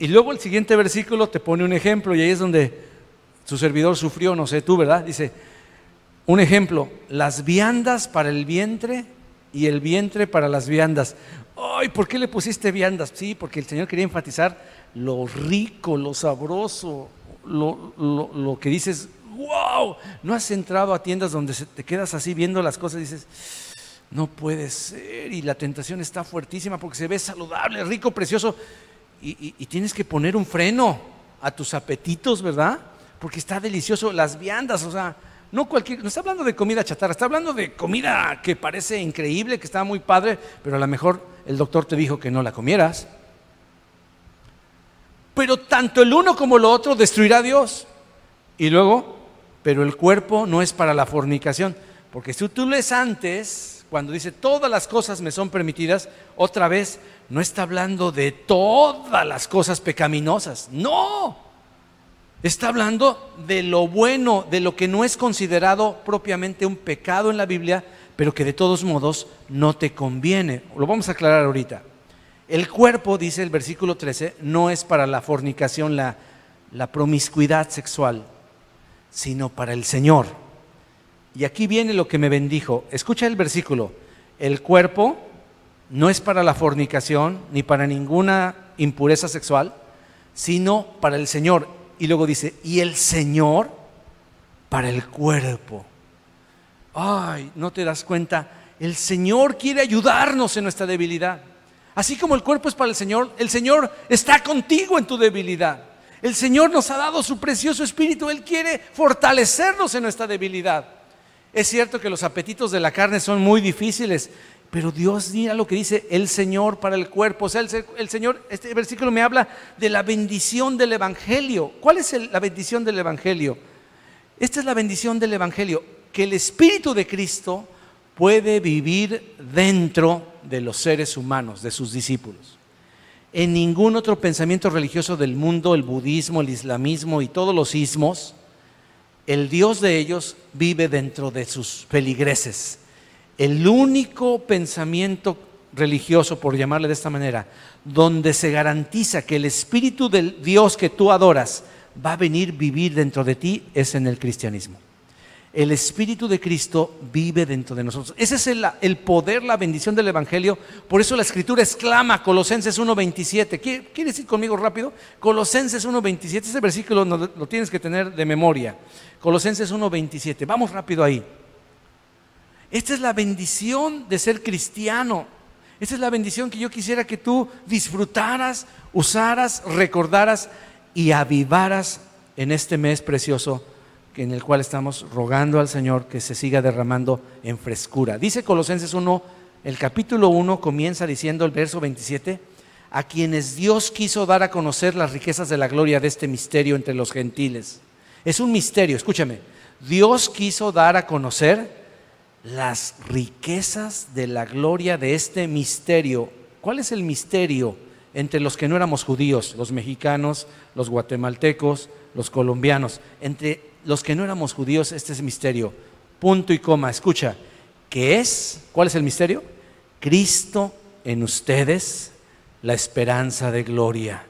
Y luego el siguiente versículo te pone un ejemplo, y ahí es donde su servidor sufrió, no sé tú, ¿verdad? Dice, un ejemplo, las viandas para el vientre y el vientre para las viandas. Ay, ¿por qué le pusiste viandas? Sí, porque el Señor quería enfatizar lo rico, lo sabroso, lo que dices, wow. ¿No has entrado a tiendas donde te quedas así viendo las cosas y dices, no puede ser, y la tentación está fuertísima porque se ve saludable, rico, precioso, y tienes que poner un freno a tus apetitos, ¿verdad? Porque está delicioso, las viandas, o sea, no está hablando de comida chatarra, está hablando de comida que parece increíble, que está muy padre, pero a lo mejor el doctor te dijo que no la comieras. Pero tanto el uno como lo otro destruirá a Dios. Y luego, pero el cuerpo no es para la fornicación, porque si tú lees antes, cuando dice todas las cosas me son permitidas, otra vez no está hablando de todas las cosas pecaminosas, no. Está hablando de lo bueno, de lo que no es considerado propiamente un pecado en la Biblia, pero que de todos modos no te conviene. Lo vamos a aclarar ahorita. El cuerpo, dice el versículo 13, no es para la fornicación, la promiscuidad sexual, sino para el Señor. Y aquí viene lo que me bendijo. Escucha el versículo. El cuerpo no es para la fornicación ni para ninguna impureza sexual, sino para el Señor. Y luego dice, y el Señor para el cuerpo. Ay, ¿no te das cuenta? El Señor quiere ayudarnos en nuestra debilidad. Así como el cuerpo es para el Señor está contigo en tu debilidad. El Señor nos ha dado su precioso Espíritu, Él quiere fortalecernos en nuestra debilidad. Es cierto que los apetitos de la carne son muy difíciles, pero Dios, mira lo que dice, el Señor para el cuerpo. O sea, el Señor, este versículo me habla de la bendición del Evangelio. ¿Cuál es la bendición del Evangelio? Esta es la bendición del Evangelio, que el Espíritu de Cristo puede vivir dentro de los seres humanos, de sus discípulos. En ningún otro pensamiento religioso del mundo, el budismo, el islamismo y todos los ismos, el Dios de ellos vive dentro de sus feligreses. El único pensamiento religioso, por llamarle de esta manera, donde se garantiza que el Espíritu del Dios que tú adoras va a venir a vivir dentro de ti, es en el cristianismo. El Espíritu de Cristo vive dentro de nosotros. Ese es el poder, la bendición del Evangelio. Por eso la Escritura exclama, Colosenses 1:27. ¿Quieres ir conmigo rápido? Colosenses 1:27, ese versículo lo tienes que tener de memoria. Colosenses 1:27, vamos rápido ahí. Esta es la bendición de ser cristiano. Esta es la bendición que yo quisiera que tú disfrutaras, usaras, recordaras y avivaras en este mes precioso en el cual estamos rogando al Señor que se siga derramando en frescura. Dice Colosenses 1, el capítulo 1 comienza diciendo el verso 27, a quienes Dios quiso dar a conocer las riquezas de la gloria de este misterio entre los gentiles. Es un misterio, escúchame. Dios quiso dar a conocer las riquezas de la gloria de este misterio. ¿Cuál es el misterio entre los que no éramos judíos, los mexicanos, los guatemaltecos, los colombianos? Entre los que no éramos judíos, este es el misterio. Punto y coma, escucha. ¿Qué es? ¿Cuál es el misterio? Cristo en ustedes, la esperanza de gloria.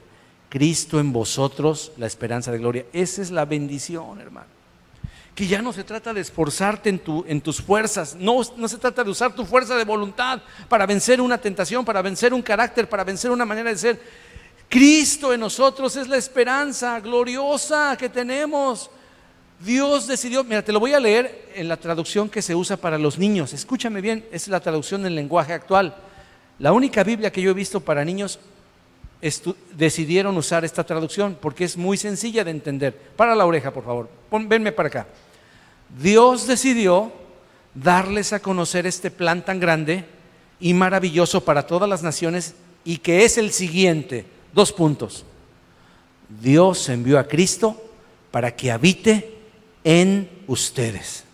Cristo en vosotros, la esperanza de gloria. Esa es la bendición, hermano. Que ya no se trata de esforzarte en tus fuerzas, no se trata de usar tu fuerza de voluntad para vencer una tentación, para vencer un carácter, para vencer una manera de ser. Cristo en nosotros es la esperanza gloriosa que tenemos. Dios decidió, mira, te lo voy a leer en la traducción que se usa para los niños. Escúchame bien, es la traducción del lenguaje actual. La única Biblia que yo he visto para niños decidieron usar esta traducción porque es muy sencilla de entender. Para la oreja, por favor, venme para acá. Dios decidió darles a conocer este plan tan grande y maravilloso para todas las naciones, y que es el siguiente, 2 puntos. Dios envió a Cristo para que habite en ustedes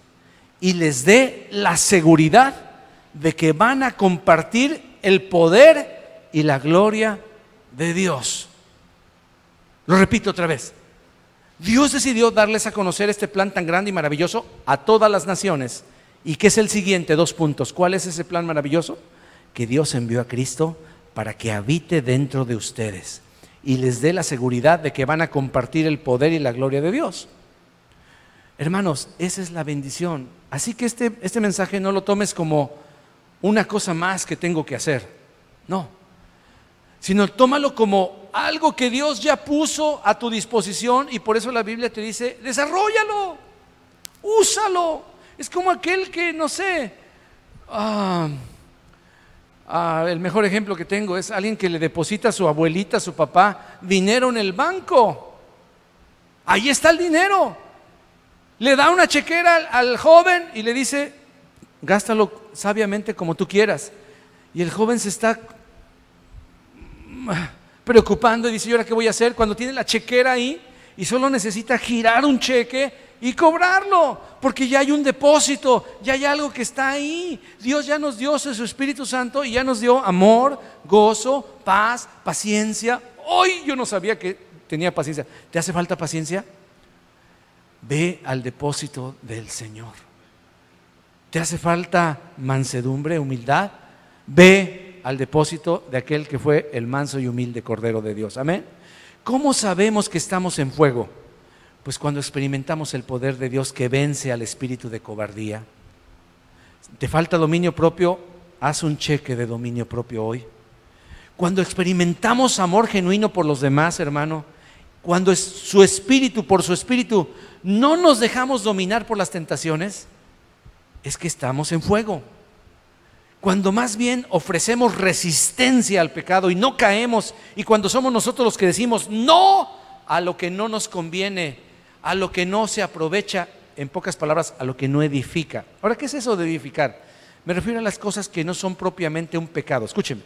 y les dé la seguridad de que van a compartir el poder y la gloria de Dios. Lo repito otra vez. Dios decidió darles a conocer este plan tan grande y maravilloso a todas las naciones. ¿Y qué es el siguiente? 2 puntos. ¿Cuál es ese plan maravilloso? Que Dios envió a Cristo para que habite dentro de ustedes y les dé la seguridad de que van a compartir el poder y la gloria de Dios. Hermanos, esa es la bendición. Así que este mensaje no lo tomes como una cosa más que tengo que hacer. No. Sino tómalo como algo que Dios ya puso a tu disposición, y por eso la Biblia te dice, desarróllalo, úsalo. Es como aquel que, no sé, el mejor ejemplo que tengo es alguien que le deposita a su abuelita, a su papá, dinero en el banco. Ahí está el dinero. Le da una chequera al joven y le dice, gástalo sabiamente como tú quieras. Y el joven se está preocupando y dice, ¿y ahora qué voy a hacer? Cuando tiene la chequera ahí y solo necesita girar un cheque y cobrarlo, porque ya hay un depósito, ya hay algo que está ahí. Dios ya nos dio su Espíritu Santo y ya nos dio amor, gozo, paz, paciencia. Hoy yo no sabía que tenía paciencia. ¿Te hace falta paciencia? Ve al depósito del Señor. ¿Te hace falta mansedumbre, humildad? Ve al depósito de aquel que fue el manso y humilde Cordero de Dios. Amén. ¿Cómo sabemos que estamos en fuego? Pues cuando experimentamos el poder de Dios que vence al espíritu de cobardía. ¿Te falta dominio propio? Haz un cheque de dominio propio hoy. Cuando experimentamos amor genuino por los demás, hermano, cuando es su espíritu, por su espíritu, no nos dejamos dominar por las tentaciones, es que estamos en fuego. Cuando más bien ofrecemos resistencia al pecado y no caemos, y cuando somos nosotros los que decimos no a lo que no nos conviene, a lo que no se aprovecha, en pocas palabras, a lo que no edifica. Ahora, ¿qué es eso de edificar? Me refiero a las cosas que no son propiamente un pecado. Escúcheme,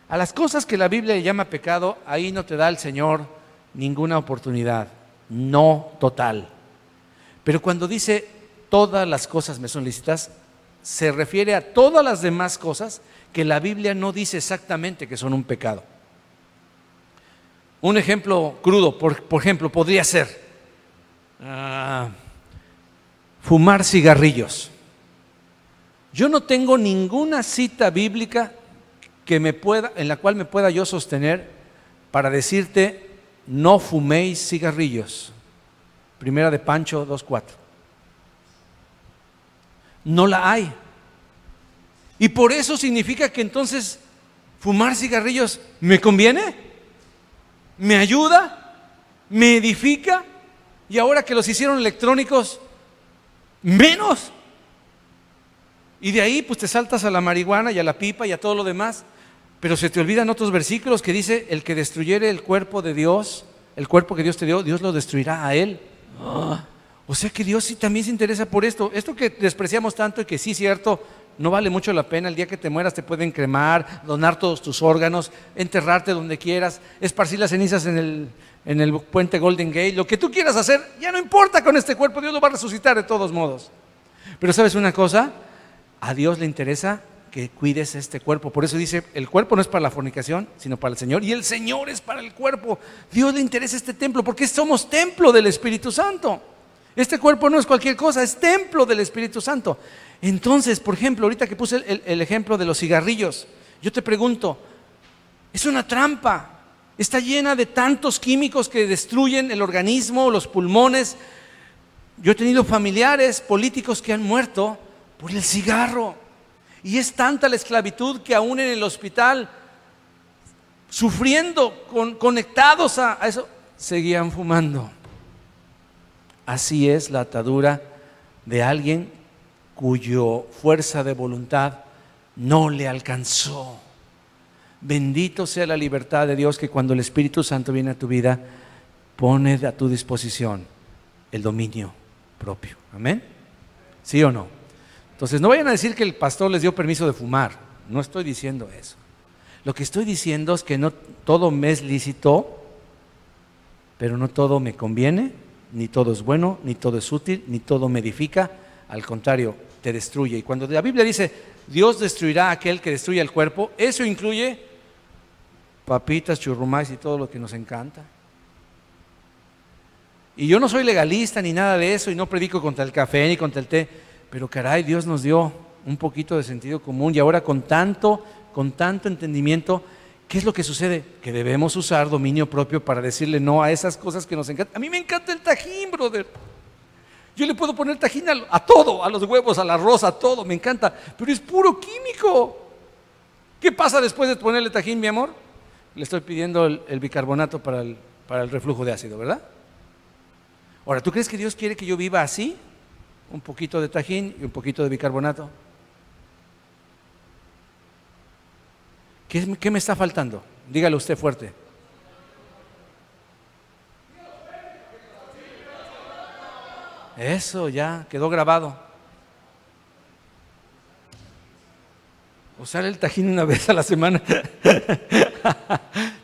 a las cosas que la Biblia le llama pecado, ahí no te da el Señor ninguna oportunidad, no total. Pero cuando dice todas las cosas me son lícitas, se refiere a todas las demás cosas que la Biblia no dice exactamente que son un pecado. Un ejemplo crudo, por ejemplo, podría ser fumar cigarrillos. Yo no tengo ninguna cita bíblica en la cual me pueda yo sostener para decirte no fuméis cigarrillos. Primera de Pancho 2:4. No la hay. Y por eso significa que entonces fumar cigarrillos me conviene, me ayuda, me edifica, y ahora que los hicieron electrónicos, menos. Y de ahí pues te saltas a la marihuana y a la pipa y a todo lo demás, pero se te olvidan otros versículos que dice, el que destruyere el cuerpo de Dios, el cuerpo que Dios te dio, Dios lo destruirá a él. O sea que Dios sí también se interesa por esto que despreciamos tanto y que sí, cierto, no vale mucho la pena. El día que te mueras te pueden cremar, donar todos tus órganos, enterrarte donde quieras, esparcir las cenizas en el puente Golden Gate, lo que tú quieras hacer, ya no importa con este cuerpo, Dios lo va a resucitar de todos modos. Pero ¿sabes una cosa? A Dios le interesa que cuides este cuerpo. Por eso dice, el cuerpo no es para la fornicación, sino para el Señor, y el Señor es para el cuerpo. Dios le interesa este templo, porque somos templo del Espíritu Santo. Este cuerpo no es cualquier cosa, es templo del Espíritu Santo. Entonces, por ejemplo, ahorita que puse el ejemplo de los cigarrillos, yo te pregunto, es una trampa. Está llena de tantos químicos que destruyen el organismo, los pulmones. Yo he tenido familiares políticos que han muerto por el cigarro. Y es tanta la esclavitud que aún en el hospital, sufriendo, conectados a eso, seguían fumando. Así es la atadura de alguien cuya fuerza de voluntad no le alcanzó. Bendito sea la libertad de Dios, que cuando el Espíritu Santo viene a tu vida, pone a tu disposición el dominio propio. ¿Amén? ¿Sí o no? Entonces no vayan a decir que el pastor les dio permiso de fumar. No estoy diciendo eso. Lo que estoy diciendo es que no todo me es lícito, pero no todo me conviene, ni todo es bueno, ni todo es útil, ni todo me edifica. Al contrario, te destruye. Y cuando la Biblia dice, Dios destruirá a aquel que destruya el cuerpo, eso incluye papitas, churrumais y todo lo que nos encanta. Y yo no soy legalista ni nada de eso, y no predico contra el café ni contra el té, pero caray, Dios nos dio un poquito de sentido común, y ahora con tanto entendimiento, ¿qué es lo que sucede? Que debemos usar dominio propio para decirle no a esas cosas que nos encantan. A mí me encanta el tajín, brother. Yo le puedo poner tajín a todo, a los huevos, al arroz, a todo, me encanta, pero es puro químico. ¿Qué pasa después de ponerle tajín, mi amor? Le estoy pidiendo el bicarbonato para el reflujo de ácido, ¿verdad? Ahora, ¿tú crees que Dios quiere que yo viva así? Un poquito de tajín y un poquito de bicarbonato. ¿Qué me está faltando? Dígalo usted fuerte. Eso ya quedó grabado. Usar el tajín una vez a la semana.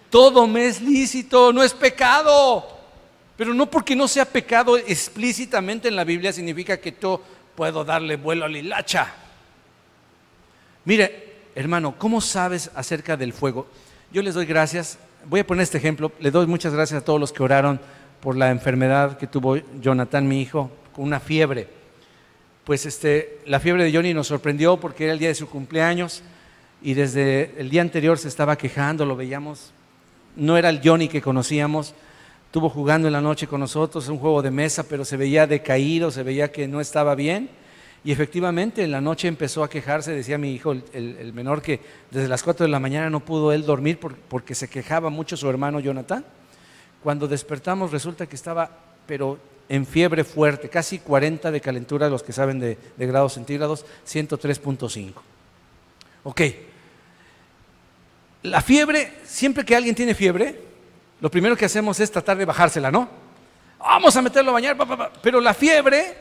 Todo me es lícito, no es pecado. Pero no porque no sea pecado explícitamente en la Biblia significa que yo puedo darle vuelo a la hilacha. Mire, hermano, ¿cómo sabes acerca del fuego? Yo les doy gracias. Voy a poner este ejemplo. Le doy muchas gracias a todos los que oraron por la enfermedad que tuvo Jonathan, mi hijo, con una fiebre. Pues la fiebre de Johnny nos sorprendió porque era el día de su cumpleaños, y desde el día anterior se estaba quejando, lo veíamos, no era el Johnny que conocíamos. Estuvo jugando en la noche con nosotros, un juego de mesa, pero se veía decaído, se veía que no estaba bien. Y efectivamente en la noche empezó a quejarse. Decía mi hijo, el menor, que desde las 4 de la mañana no pudo él dormir porque se quejaba mucho su hermano Jonathan. Cuando despertamos resulta que estaba, pero en fiebre fuerte, casi 40 de calentura, los que saben de grados centígrados, 103.5. Ok, la fiebre, siempre que alguien tiene fiebre, lo primero que hacemos es tratar de bajársela, ¿no? Vamos a meterlo a bañar, pero la fiebre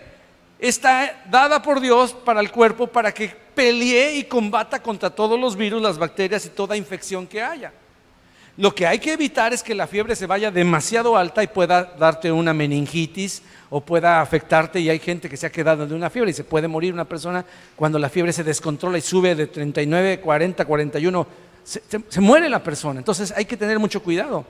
está dada por Dios para el cuerpo para que pelee y combata contra todos los virus, las bacterias y toda infección que haya. Lo que hay que evitar es que la fiebre se vaya demasiado alta y pueda darte una meningitis o pueda afectarte, y hay gente que se ha quedado de una fiebre y se puede morir una persona cuando la fiebre se descontrola y sube de 39, 40, 41, se muere la persona. Entonces hay que tener mucho cuidado.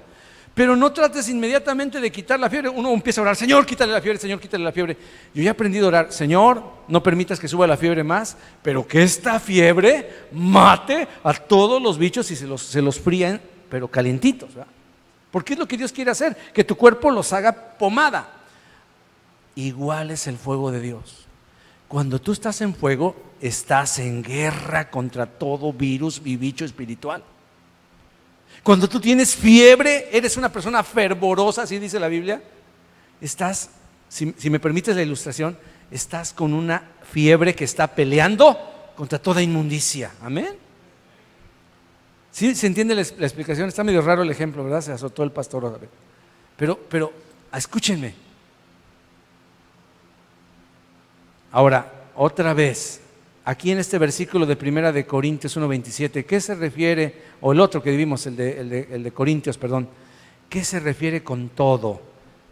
Pero no trates inmediatamente de quitar la fiebre. Uno empieza a orar, Señor, quítale la fiebre, Señor, quítale la fiebre. Yo ya he aprendido a orar, Señor, no permitas que suba la fiebre más, pero que esta fiebre mate a todos los bichos y se los fríen, pero calientitos, ¿verdad? Porque es lo que Dios quiere hacer, que tu cuerpo los haga pomada. Igual es el fuego de Dios. Cuando tú estás en fuego, estás en guerra contra todo virus y bicho espiritual. Cuando tú tienes fiebre, eres una persona fervorosa, así dice la Biblia. Estás, si me permites la ilustración, estás con una fiebre que está peleando contra toda inmundicia. Amén. ¿Sí se entiende la explicación? Está medio raro el ejemplo, ¿verdad? Se azotó el pastor otra vez. Pero escúchenme. Ahora, otra vez. Aquí en este versículo de 1 de Corintios 1:27, ¿qué se refiere? O el otro que vimos, el de Corintios, perdón. ¿Qué se refiere con todo?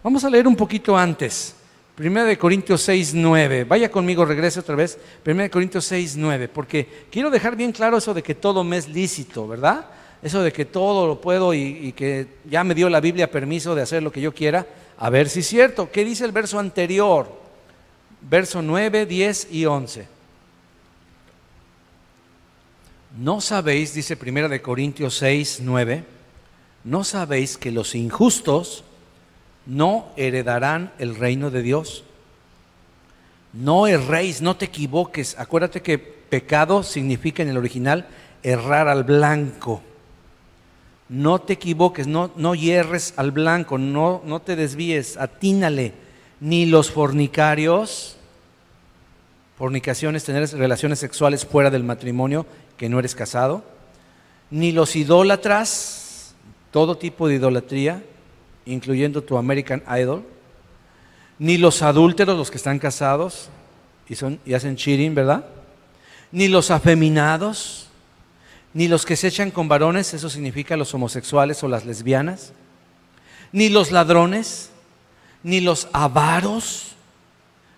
Vamos a leer un poquito antes. 1 de Corintios 6:9. Vaya conmigo, regrese otra vez. 1 de Corintios 6:9, porque quiero dejar bien claro eso de que todo me es lícito, ¿verdad? Eso de que todo lo puedo y que ya me dio la Biblia permiso de hacer lo que yo quiera. A ver si es cierto. ¿Qué dice el verso anterior? Verso 9, 10 y 11. ¿No sabéis, dice 1 de Corintios 6:9, no sabéis que los injustos no heredarán el reino de Dios? No erréis, no te equivoques. Acuérdate que pecado significa en el original errar al blanco. No te equivoques, no hierres al blanco, no te desvíes, atínale. Ni los fornicarios, fornicaciones, tener relaciones sexuales fuera del matrimonio, que no eres casado, ni los idólatras, todo tipo de idolatría, incluyendo tu American Idol, ni los adúlteros, los que están casados y hacen cheating, ¿verdad? Ni los afeminados, ni los que se echan con varones, eso significa los homosexuales o las lesbianas, ni los ladrones, ni los avaros,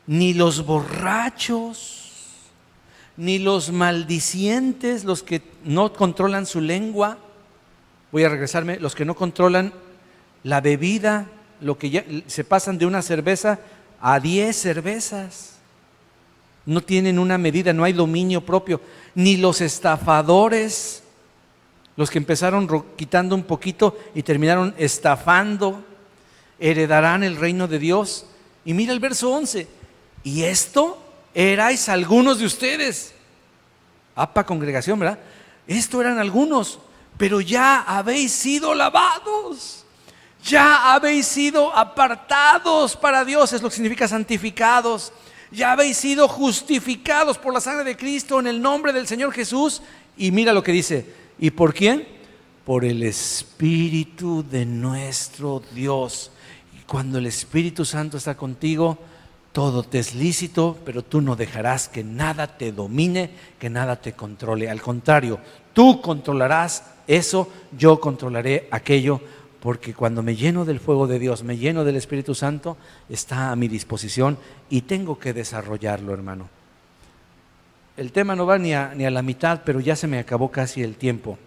ni los borrachos, ni los maldicientes, los que no controlan su lengua. Voy a regresarme, los que no controlan la bebida, lo que ya se pasan de una cerveza a 10 cervezas. No tienen una medida, no hay dominio propio. Ni los estafadores, los que empezaron quitando un poquito y terminaron estafando, heredarán el reino de Dios. Y mira el verso 11. Y esto erais algunos de ustedes. Apa congregación, ¿verdad? Esto eran algunos, pero ya habéis sido lavados. Ya habéis sido apartados para Dios, es lo que significa santificados. Ya habéis sido justificados por la sangre de Cristo en el nombre del Señor Jesús. Y mira lo que dice, ¿y por quién? Por el Espíritu de nuestro Dios. Y cuando el Espíritu Santo está contigo, todo te es lícito, pero tú no dejarás que nada te domine, que nada te controle. Al contrario, tú controlarás eso, yo controlaré aquello. Porque cuando me lleno del fuego de Dios, me lleno del Espíritu Santo, está a mi disposición y tengo que desarrollarlo, hermano. El tema no va ni a la mitad, pero ya se me acabó casi el tiempo.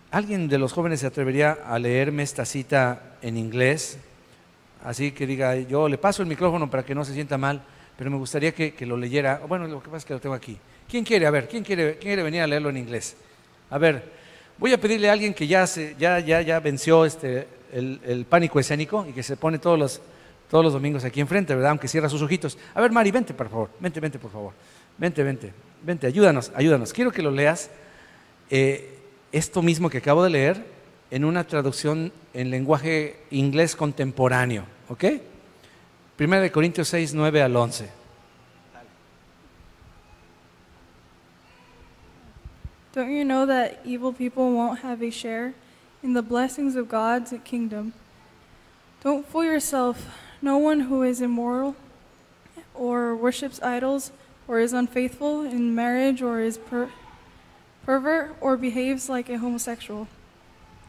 ¿Alguien de los jóvenes se atrevería a leerme esta cita en inglés? Así que diga, yo le paso el micrófono para que no se sienta mal, pero me gustaría que lo leyera. Bueno, lo que pasa es que lo tengo aquí. ¿Quién quiere? A ver, ¿quién quiere venir a leerlo en inglés? A ver. Voy a pedirle a alguien que ya venció el pánico escénico y que se pone todos los domingos aquí enfrente, ¿verdad? Aunque cierra sus ojitos. A ver, Mari, vente, por favor. Vente, por favor. Vente, ayúdanos. Quiero que lo leas, esto mismo que acabo de leer, en una traducción en lenguaje inglés contemporáneo, ¿ok? 1 de Corintios 6, 9 al 11. Don't you know that evil people won't have a share in the blessings of God's kingdom? Don't fool yourself. No one who is immoral or worships idols or is unfaithful in marriage or is pervert or behaves like a homosexual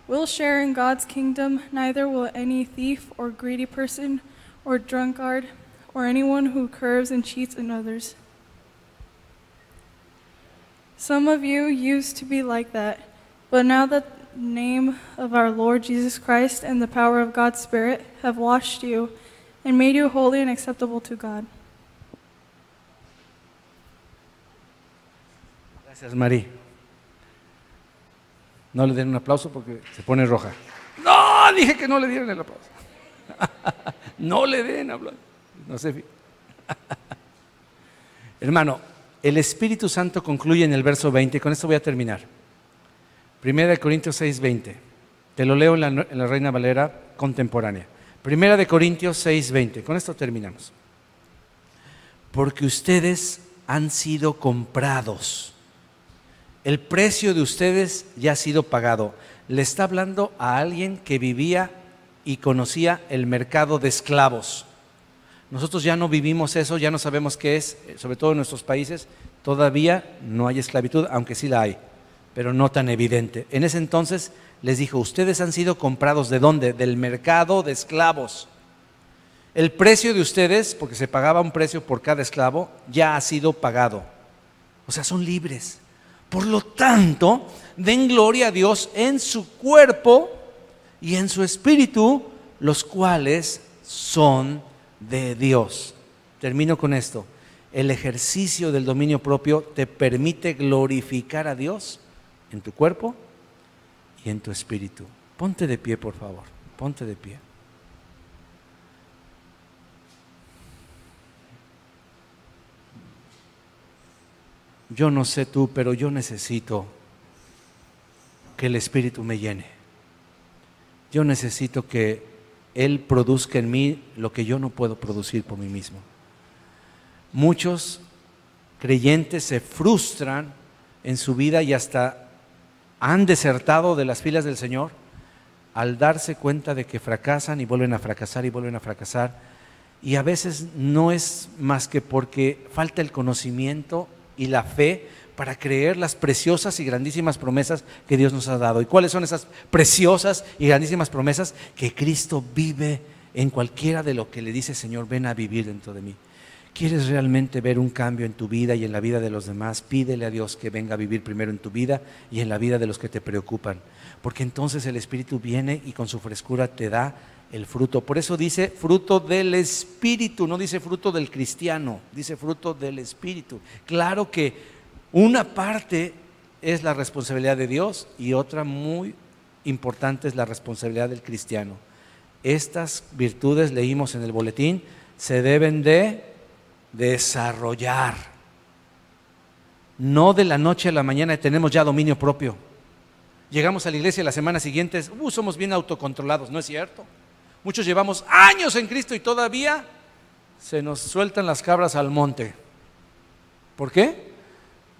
will share in God's kingdom. Neither will any thief or greedy person or drunkard or anyone who curves and cheats in others. Some of you used to be like that, but now that the name of our Lord Jesus Christ and the power of God's Spirit have washed you and made you holy and acceptable to God. Gracias, Mari. No le den un aplauso porque se pone roja. No, dije que no le dieran el aplauso. No le den aplauso. No sé. Hermano, el Espíritu Santo concluye en el verso 20, y con esto voy a terminar. 1 Corintios 6:20. Te lo leo en la Reina Valera contemporánea. 1 Corintios 6:20. Con esto terminamos. Porque ustedes han sido comprados. El precio de ustedes ya ha sido pagado. Le está hablando a alguien que vivía y conocía el mercado de esclavos. Nosotros ya no vivimos eso, ya no sabemos qué es, sobre todo en nuestros países, todavía no hay esclavitud, aunque sí la hay, pero no tan evidente. En ese entonces les dijo, ustedes han sido comprados, ¿de dónde? Del mercado de esclavos. El precio de ustedes, porque se pagaba un precio por cada esclavo, ya ha sido pagado. O sea, son libres. Por lo tanto, den gloria a Dios en su cuerpo y en su espíritu, los cuales son de Dios. Termino con esto. El ejercicio del dominio propio te permite glorificar a Dios en tu cuerpo y en tu espíritu. Ponte de pie, por favor. Ponte de pie. Yo no sé tú, pero yo necesito que el Espíritu me llene. Yo necesito que Él produzca en mí lo que yo no puedo producir por mí mismo. Muchos creyentes se frustran en su vida y hasta han desertado de las filas del Señor al darse cuenta de que fracasan y vuelven a fracasar y vuelven a fracasar. Y a veces no es más que porque falta el conocimiento y la fe para creer las preciosas y grandísimas promesas que Dios nos ha dado. ¿Y cuáles son esas preciosas y grandísimas promesas? Que Cristo vive en cualquiera de lo que le dice: Señor, ven a vivir dentro de mí. ¿Quieres realmente ver un cambio en tu vida y en la vida de los demás? Pídele a Dios que venga a vivir primero en tu vida y en la vida de los que te preocupan, porque entonces el Espíritu viene y con su frescura te da el fruto. Por eso dice fruto del Espíritu, no dice fruto del cristiano, dice fruto del Espíritu. Claro que una parte es la responsabilidad de Dios y otra muy importante es la responsabilidad del cristiano. Estas virtudes, leímos en el boletín, se deben de desarrollar. No de la noche a la mañana tenemos ya dominio propio. Llegamos a la iglesia la semana siguiente, somos bien autocontrolados, ¿no es cierto? Muchos llevamos años en Cristo y todavía se nos sueltan las cabras al monte. ¿Por qué?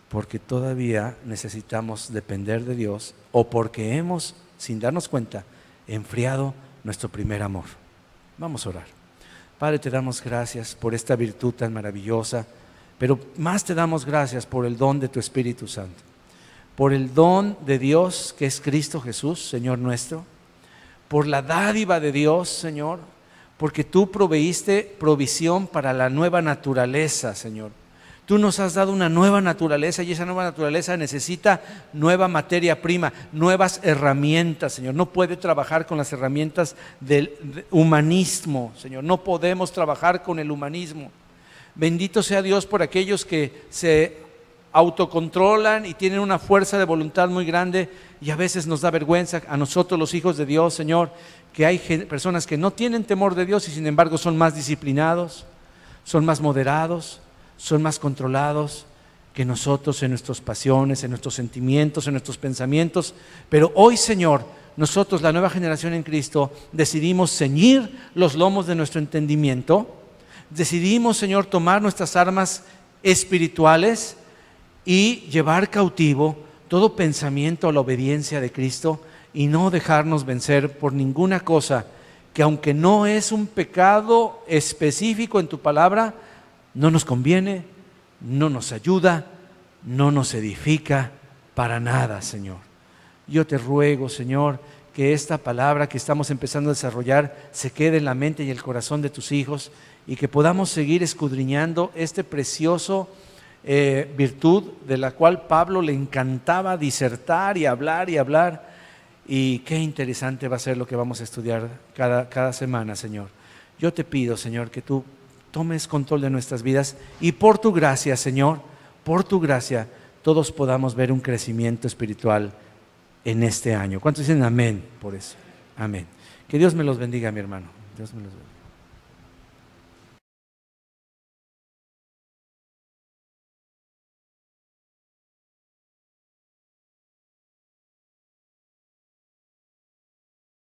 Porque todavía necesitamos depender de Dios o porque hemos, sin darnos cuenta, enfriado nuestro primer amor. Vamos a orar. Padre, te damos gracias por esta virtud tan maravillosa, pero más te damos gracias por el don de tu Espíritu Santo, por el don de Dios que es Cristo Jesús, Señor nuestro, por la dádiva de Dios, Señor, porque tú proveíste provisión para la nueva naturaleza, Señor. Tú nos has dado una nueva naturaleza y esa nueva naturaleza necesita nueva materia prima, nuevas herramientas, Señor. No puede trabajar con las herramientas del humanismo, Señor. No podemos trabajar con el humanismo. Bendito sea Dios por aquellos que se autocontrolan y tienen una fuerza de voluntad muy grande y a veces nos da vergüenza a nosotros los hijos de Dios, Señor, que hay personas que no tienen temor de Dios y sin embargo son más disciplinados, son más moderados, son más controlados que nosotros en nuestras pasiones, en nuestros sentimientos, en nuestros pensamientos. Pero hoy, Señor, nosotros, la nueva generación en Cristo, decidimos ceñir los lomos de nuestro entendimiento, decidimos, Señor, tomar nuestras armas espirituales y llevar cautivo todo pensamiento a la obediencia de Cristo y no dejarnos vencer por ninguna cosa que, aunque no es un pecado específico en tu palabra, no nos conviene, no nos ayuda, no nos edifica para nada, Señor. Yo te ruego, Señor, que esta palabra que estamos empezando a desarrollar se quede en la mente y el corazón de tus hijos y que podamos seguir escudriñando este precioso virtud de la cual Pablo le encantaba disertar y hablar y hablar. Y qué interesante va a ser lo que vamos a estudiar cada semana, Señor. Yo te pido, Señor, que tú tomes control de nuestras vidas y por tu gracia, Señor, por tu gracia, todos podamos ver un crecimiento espiritual en este año. ¿Cuántos dicen amén por eso? Amén. Que Dios me los bendiga, mi hermano. Dios me los bendiga.